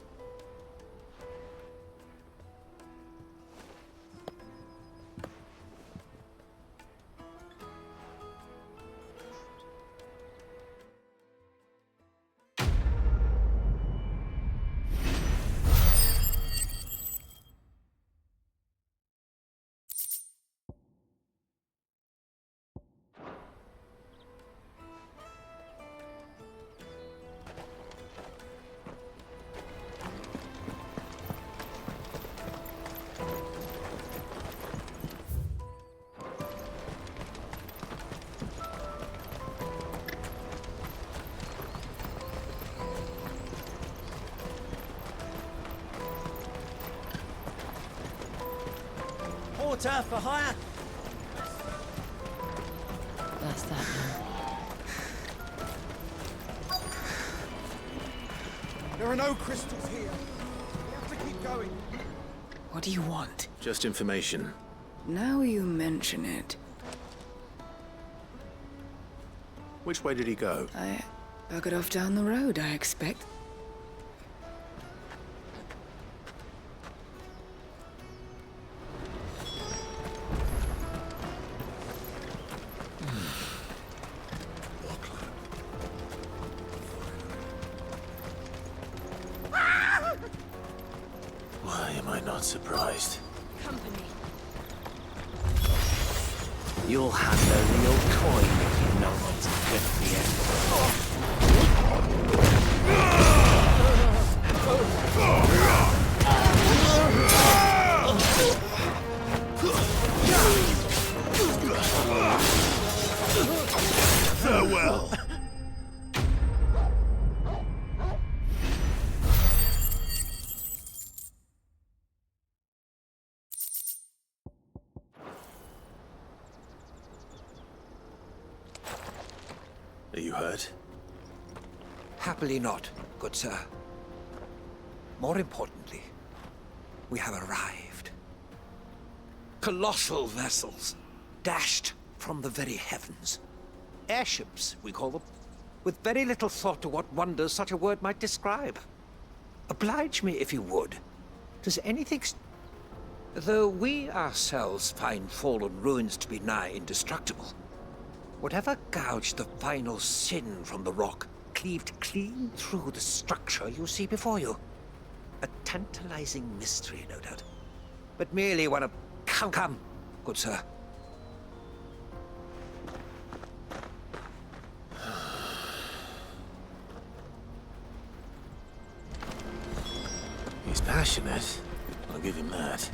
Porter for hire. That's that man. There are no crystals here. We have to keep going. What do you want? Just information. Now you mention it. Which way did he go? I buggered off down the road, I expect. Why am I not surprised? Company. You'll have the real coin if you know what's good for you. Farewell. Are you hurt? Happily not, good sir. More importantly, we have arrived. Colossal vessels, dashed from the very heavens. Airships, we call them, with very little thought to what wonders such a word might describe. Oblige me, if you would. Does anything... Though we ourselves find fallen ruins to be nigh indestructible, whatever gouged the final sin from the rock cleaved clean through the structure you see before you. A tantalizing mystery, no doubt. But merely one of... Come, good sir. He's passionate. I'll give him that.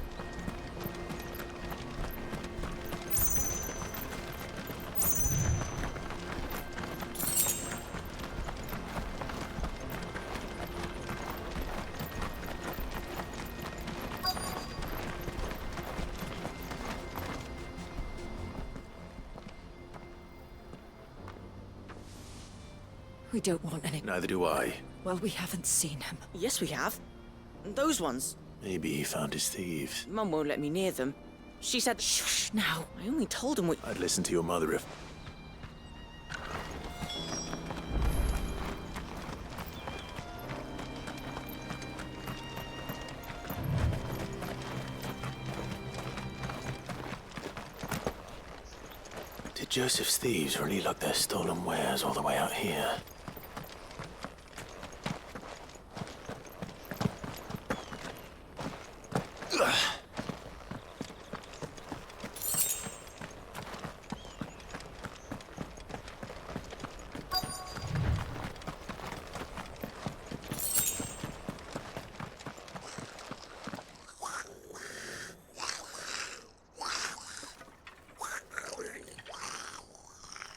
We don't want any... Neither do I. Well, we haven't seen him. Yes, we have. Those ones. Maybe he found his thieves. Mum won't let me near them. She said, "Shh, now." I only told him we... I'd listen to your mother if... Did Joseph's thieves really lug their stolen wares all the way out here?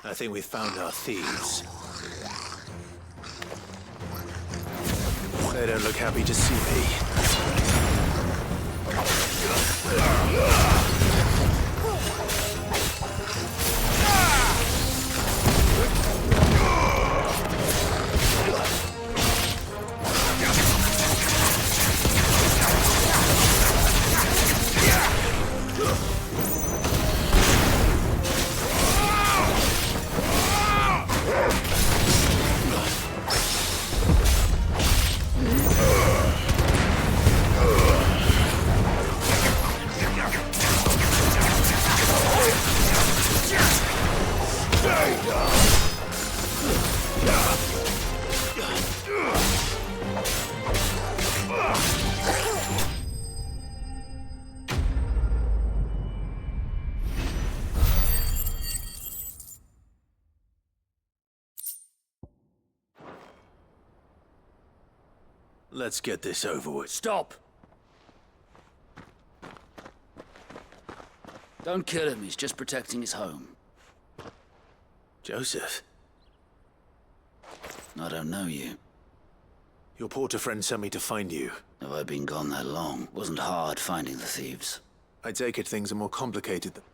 I think we've found our thieves. They don't look happy to see me. Let's get this over with. Stop! Don't kill him, he's just protecting his home. Joseph? I don't know you. Your porter friend sent me to find you. Have I been gone that long? Wasn't hard finding the thieves. I take it things are more complicated than...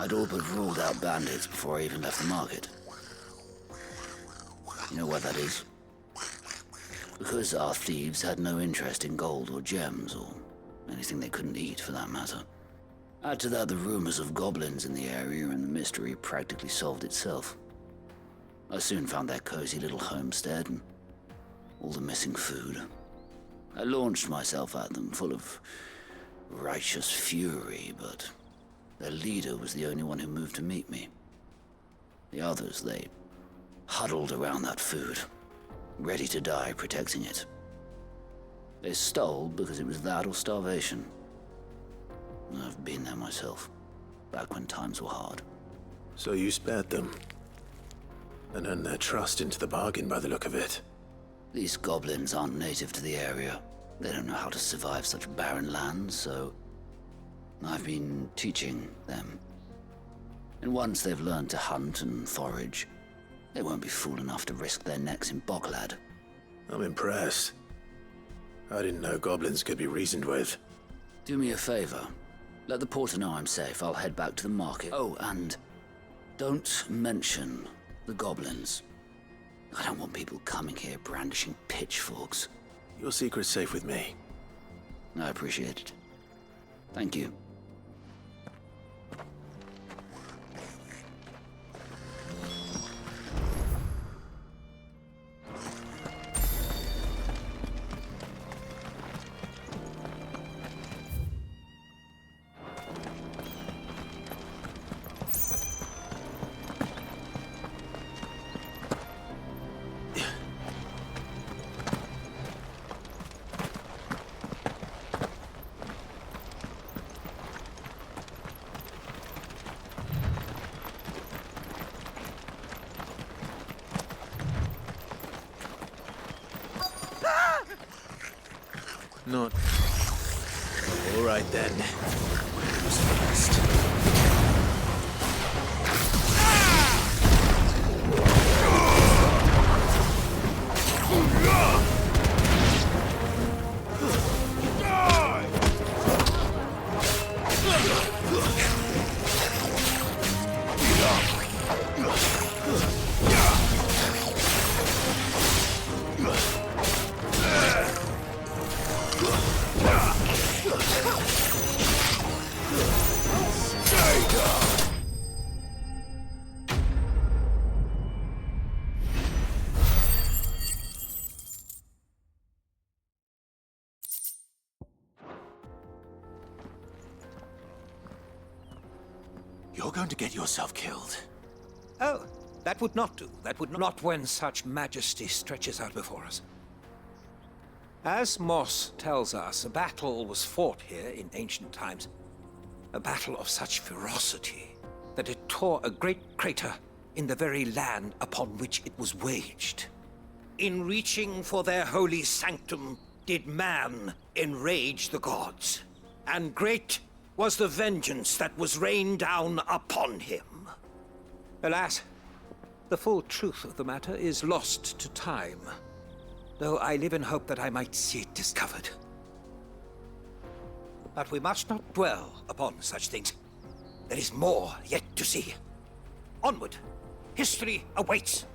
I'd all but ruled out bandits before I even left the market. You know why that is? Because our thieves had no interest in gold or gems, or anything they couldn't eat for that matter. Add to that the rumors of goblins in the area, and the mystery practically solved itself. I soon found their cozy little homestead, and all the missing food. I launched myself at them, full of righteous fury, but their leader was the only one who moved to meet me. The others, they huddled around that food, ready to die protecting it. They stole because it was that or starvation. I've been there myself, back when times were hard. So you spared them, and earned their trust into the bargain by the look of it. These goblins aren't native to the area. They don't know how to survive such barren lands, so I've been teaching them. And once they've learned to hunt and forage, they won't be fool enough to risk their necks in Bocklad. I'm impressed. I didn't know goblins could be reasoned with. Do me a favor. Let the porter know I'm safe. I'll head back to the market. Oh, and don't mention the goblins. I don't want people coming here brandishing pitchforks. Your secret's safe with me. I appreciate it. Thank you. Not. All right then. Who's first? You're going to get yourself killed. Oh, that would not do. That would not when such majesty stretches out before us. As Moss tells us, a battle was fought here in ancient times. A battle of such ferocity that it tore a great crater in the very land upon which it was waged. In reaching for their holy sanctum, did man enrage the gods, and great was the vengeance that was rained down upon him. Alas, the full truth of the matter is lost to time, though I live in hope that I might see it discovered. But we must not dwell upon such things. There is more yet to see. Onward! History awaits!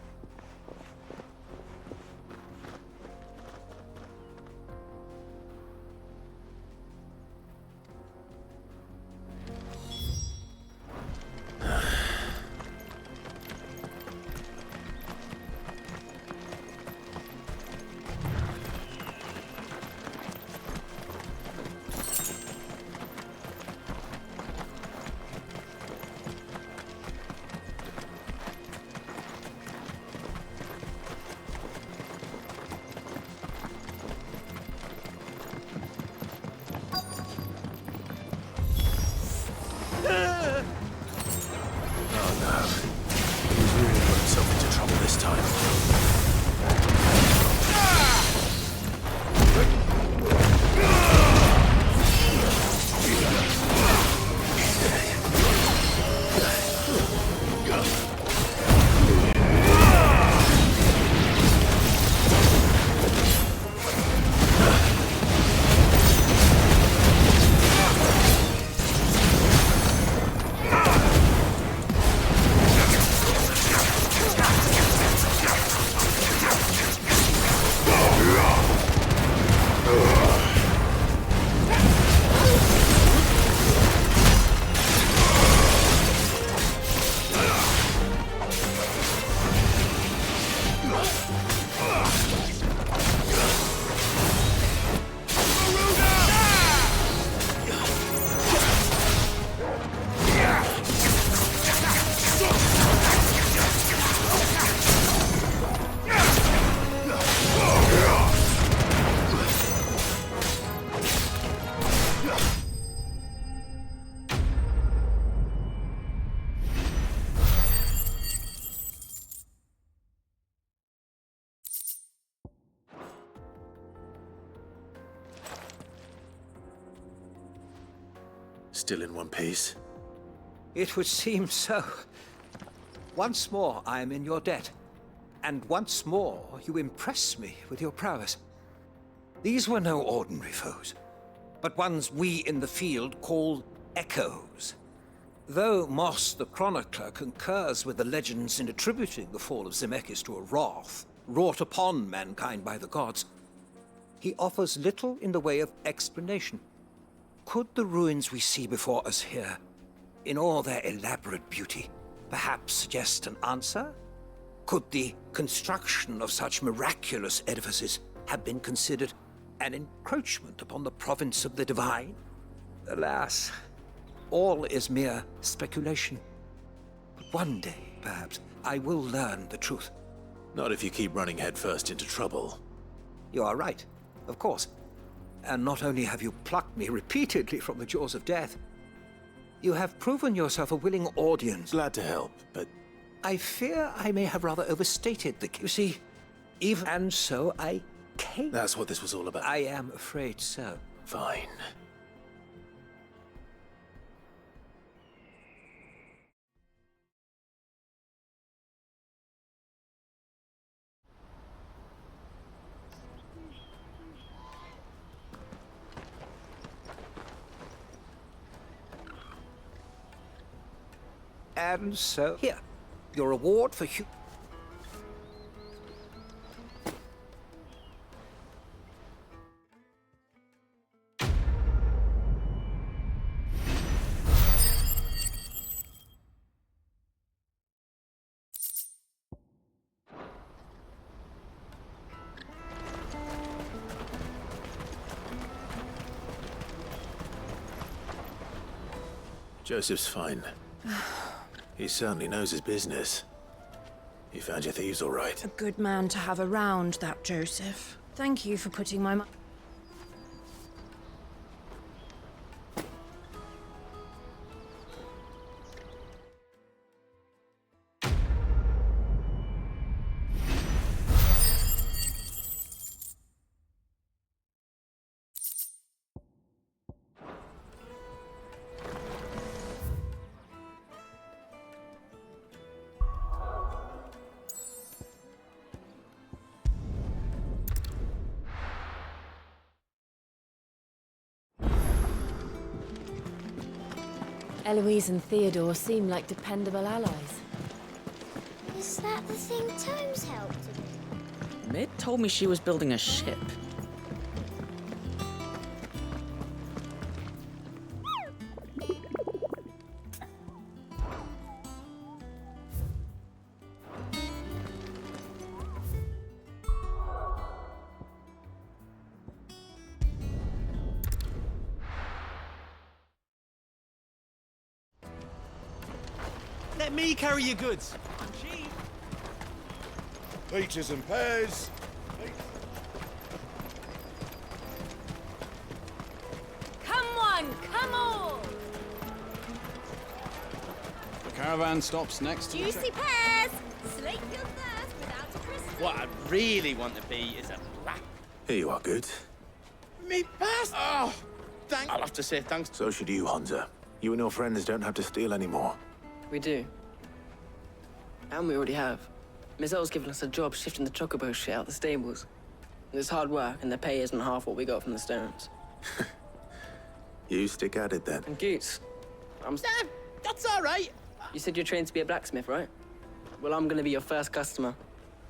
Still in one piece? It would seem so. Once more I am in your debt, and once more you impress me with your prowess. These were no ordinary foes, but ones we in the field call echoes. Though Moss the chronicler concurs with the legends in attributing the fall of Zemeckis to a wrath wrought upon mankind by the gods, he offers little in the way of explanation. Could the ruins we see before us here, in all their elaborate beauty, perhaps suggest an answer? Could the construction of such miraculous edifices have been considered an encroachment upon the province of the divine? Alas, all is mere speculation. But one day, perhaps, I will learn the truth. Not if you keep running headfirst into trouble. You are right, of course. And not only have you plucked me repeatedly from the jaws of death, you have proven yourself a willing audience. Glad to help, but I fear I may have rather overstated the... You see, even... And so I came. That's what this was all about. I am afraid so. Fine. And so, here, your reward for Joseph's fine. He certainly knows his business. You found your thieves all right. A good man to have around, that Joseph. Thank you for putting my... Eloise and Theodore seem like dependable allies. Is that the thing Tomes helped to do? Mid told me she was building a ship. Let me carry your goods. I'm cheap. Peaches and pears. Come one, come all! The caravan stops next to the Juicy pears! Slake your thirst without a crystal. What I really want to be is a black... Here you are, good. Me best! Oh, thank... I'll have to say thanks. So should you, Honza. You and your friends don't have to steal anymore. We do. And we already have. Mizelle's given us a job shifting the chocobo shit out the stables. It's hard work, and the pay isn't half what we got from the Stones. You stick at it, then. And Goots, that's all right. You said you're trained to be a blacksmith, right? Well, I'm gonna be your first customer.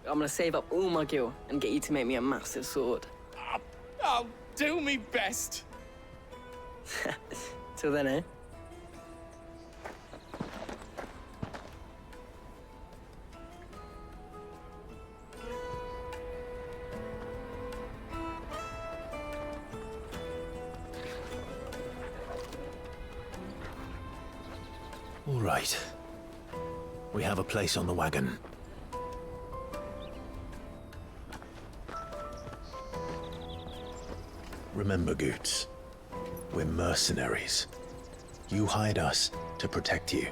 I'm gonna save up all my gil and get you to make me a massive sword. I'll do me best. Till then, eh? All right. We have a place on the wagon. Remember, Goots, we're mercenaries. You hired us to protect you.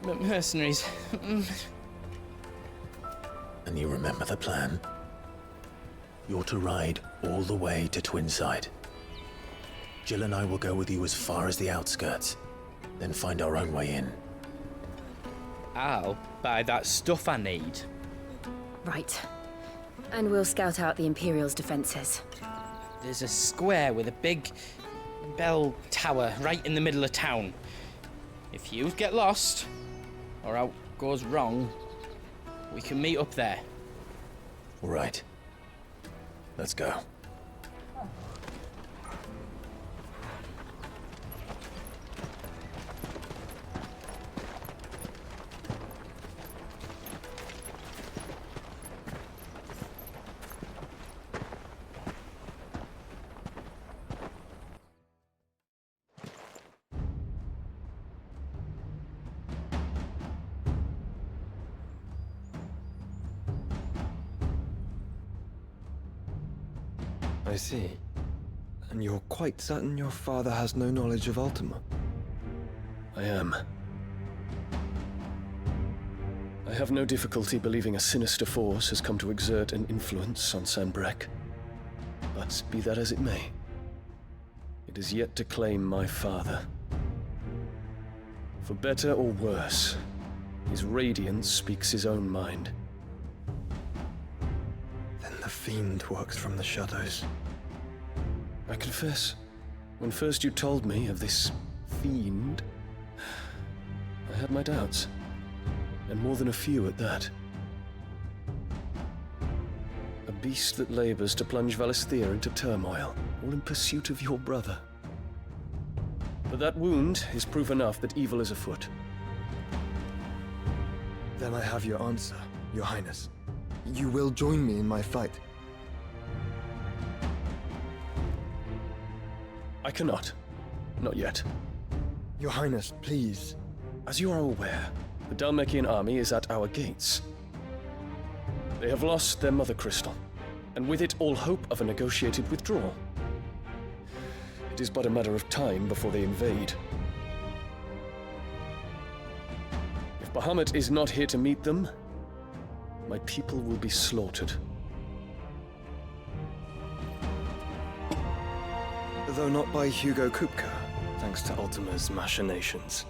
Mercenaries. And you remember the plan? You're to ride all the way to Twinside. Jill and I will go with you as far as the outskirts, then find our own way in. I'll buy that stuff I need. Right. And we'll scout out the Imperial's defenses. There's a square with a big bell tower right in the middle of town. If you get lost, or out goes wrong, we can meet up there. All right. Let's go. I see. And you're quite certain your father has no knowledge of Ultima? I am. I have no difficulty believing a sinister force has come to exert an influence on Sanbreque. But be that as it may, it is yet to claim my father. For better or worse, his radiance speaks his own mind. Then the Fiend works from the shadows. I confess, when first you told me of this Fiend, I had my doubts. And more than a few at that. A beast that labors to plunge Valisthea into turmoil, all in pursuit of your brother. But that wound is proof enough that evil is afoot. Then I have your answer, Your Highness. You will join me in my fight. I cannot. Not yet. Your Highness, please. As you are aware, the Dhalmekian army is at our gates. They have lost their mother crystal, and with it all hope of a negotiated withdrawal. It is but a matter of time before they invade. If Bahamut is not here to meet them, my people will be slaughtered. Though not by Hugo Kupka, thanks to Ultima's machinations.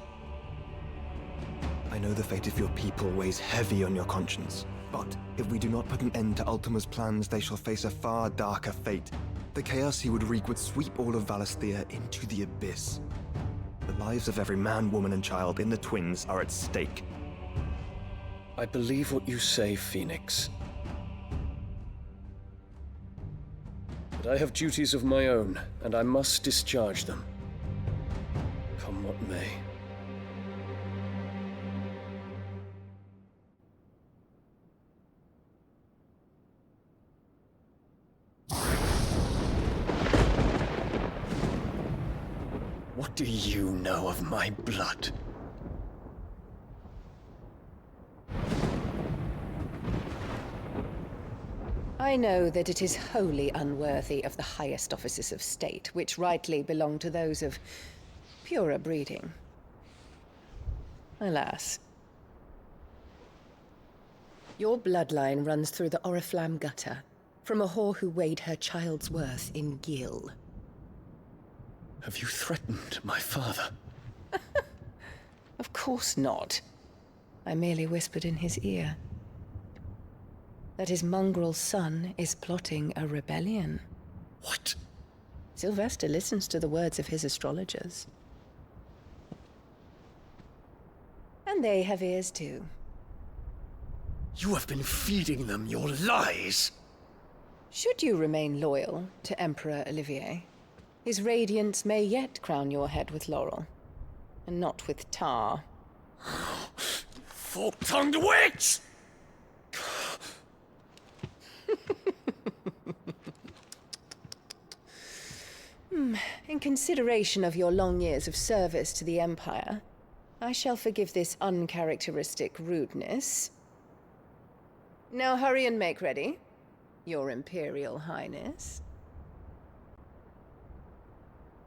I know the fate of your people weighs heavy on your conscience, but if we do not put an end to Ultima's plans, they shall face a far darker fate. The chaos he would wreak would sweep all of Valisthea into the abyss. The lives of every man, woman, and child in the Twins are at stake. I believe what you say, Phoenix. But I have duties of my own, and I must discharge them. Come what may. What do you know of my blood? I know that it is wholly unworthy of the highest offices of state, which rightly belong to those of purer breeding. Alas. Your bloodline runs through the Oriflamme gutter, from a whore who weighed her child's worth in gil. Have you threatened my father? Of course not. I merely whispered in his ear that his mongrel son is plotting a rebellion. What? Sylvester listens to the words of his astrologers. And they have ears too. You have been feeding them your lies! Should you remain loyal to Emperor Olivier, his radiance may yet crown your head with laurel, and not with tar. Fork-tongued witch! In consideration of your long years of service to the Empire, I shall forgive this uncharacteristic rudeness. Now hurry and make ready, Your Imperial Highness.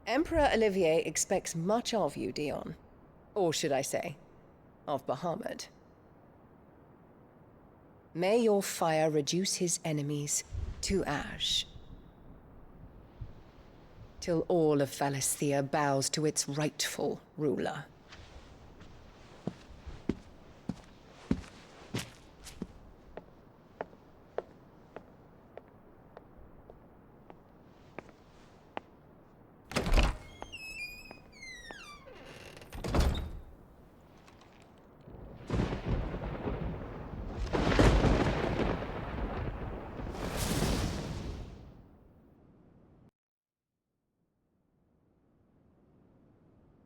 Emperor Olivier expects much of you, Dion. Or should I say, of Bahamut. May your fire reduce his enemies to ash, till all of Valisthea bows to its rightful ruler.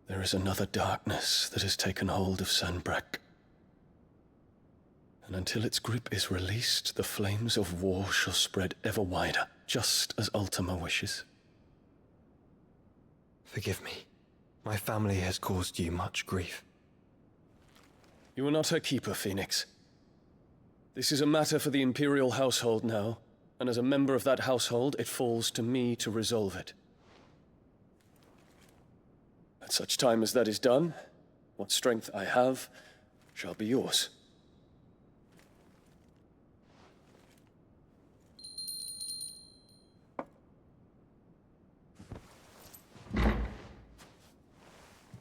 There is another darkness that has taken hold of Sanbreque. And until its grip is released, the flames of war shall spread ever wider, just as Ultima wishes. Forgive me. My family has caused you much grief. You are not her keeper, Phoenix. This is a matter for the Imperial household now, And as a member of that household, it falls to me to resolve it. At such time as that is done, what strength I have shall be yours.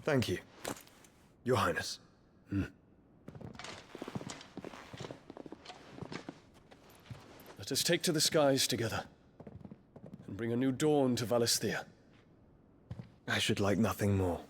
Thank you, Your Highness. Let us take to the skies together, and bring a new dawn to Valisthea. I should like nothing more.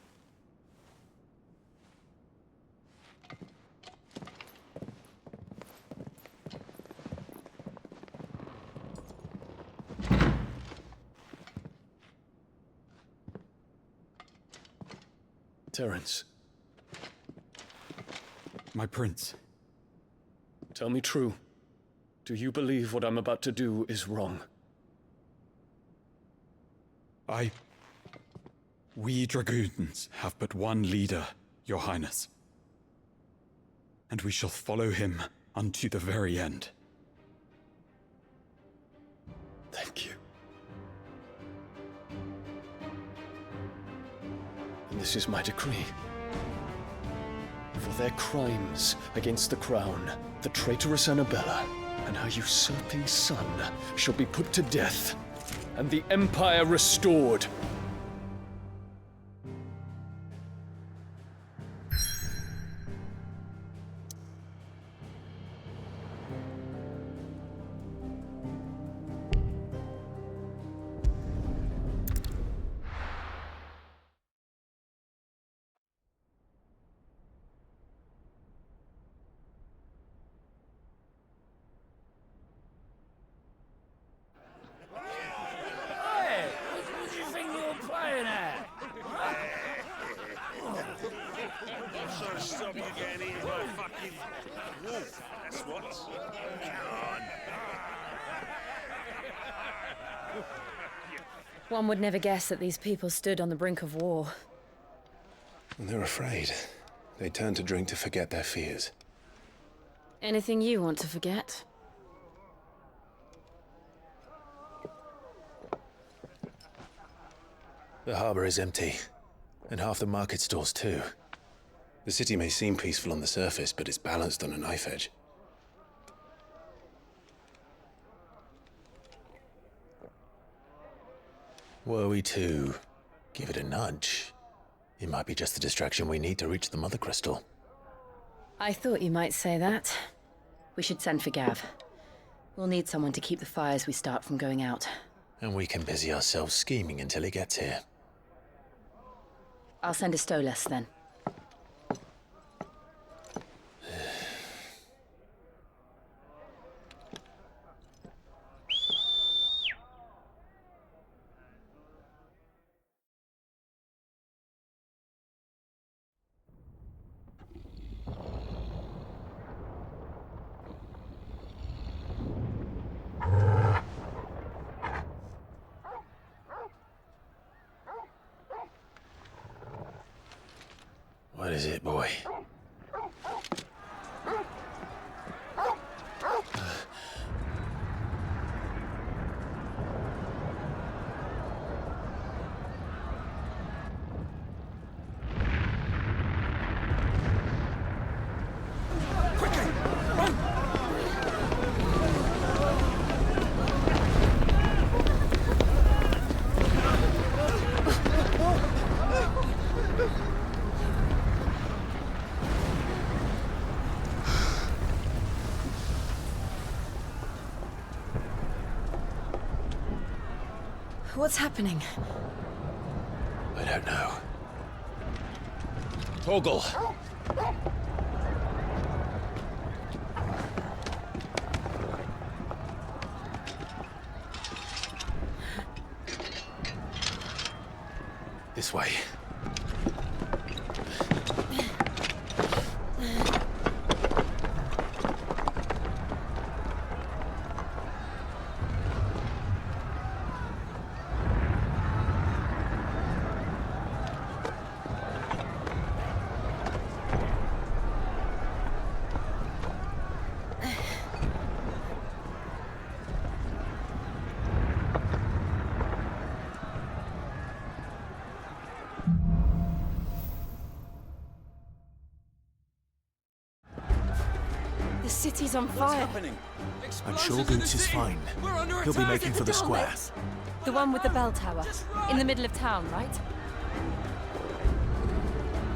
Terence. My prince. Tell me true. Do you believe what I'm about to do is wrong? We dragoons have but one leader, Your Highness. And we shall follow him unto the very end. Thank you. And this is my decree. For their crimes against the crown, the traitorous Annabella and her usurping son shall be put to death, and the Empire restored. Stop you getting eaten by a fucking wolf. That's what. Come on. One would never guess that these people stood on the brink of war. They're afraid. They turn to drink to forget their fears. Anything you want to forget? The harbor is empty, and half the market stalls too. The city may seem peaceful on the surface, but it's balanced on a knife edge. Were we to give it a nudge, it might be just the distraction we need to reach the Mother Crystal. I thought you might say that. We should send for Gav. We'll need someone to keep the fires we start from going out. And we can busy ourselves scheming until he gets here. I'll send a Stolas then. What is it, boy? What's happening? I don't know. Torgal! This way. city's on fire. I'm sure Boots is fine. He'll be making for the square. The one with the bell tower. In the middle of town, right?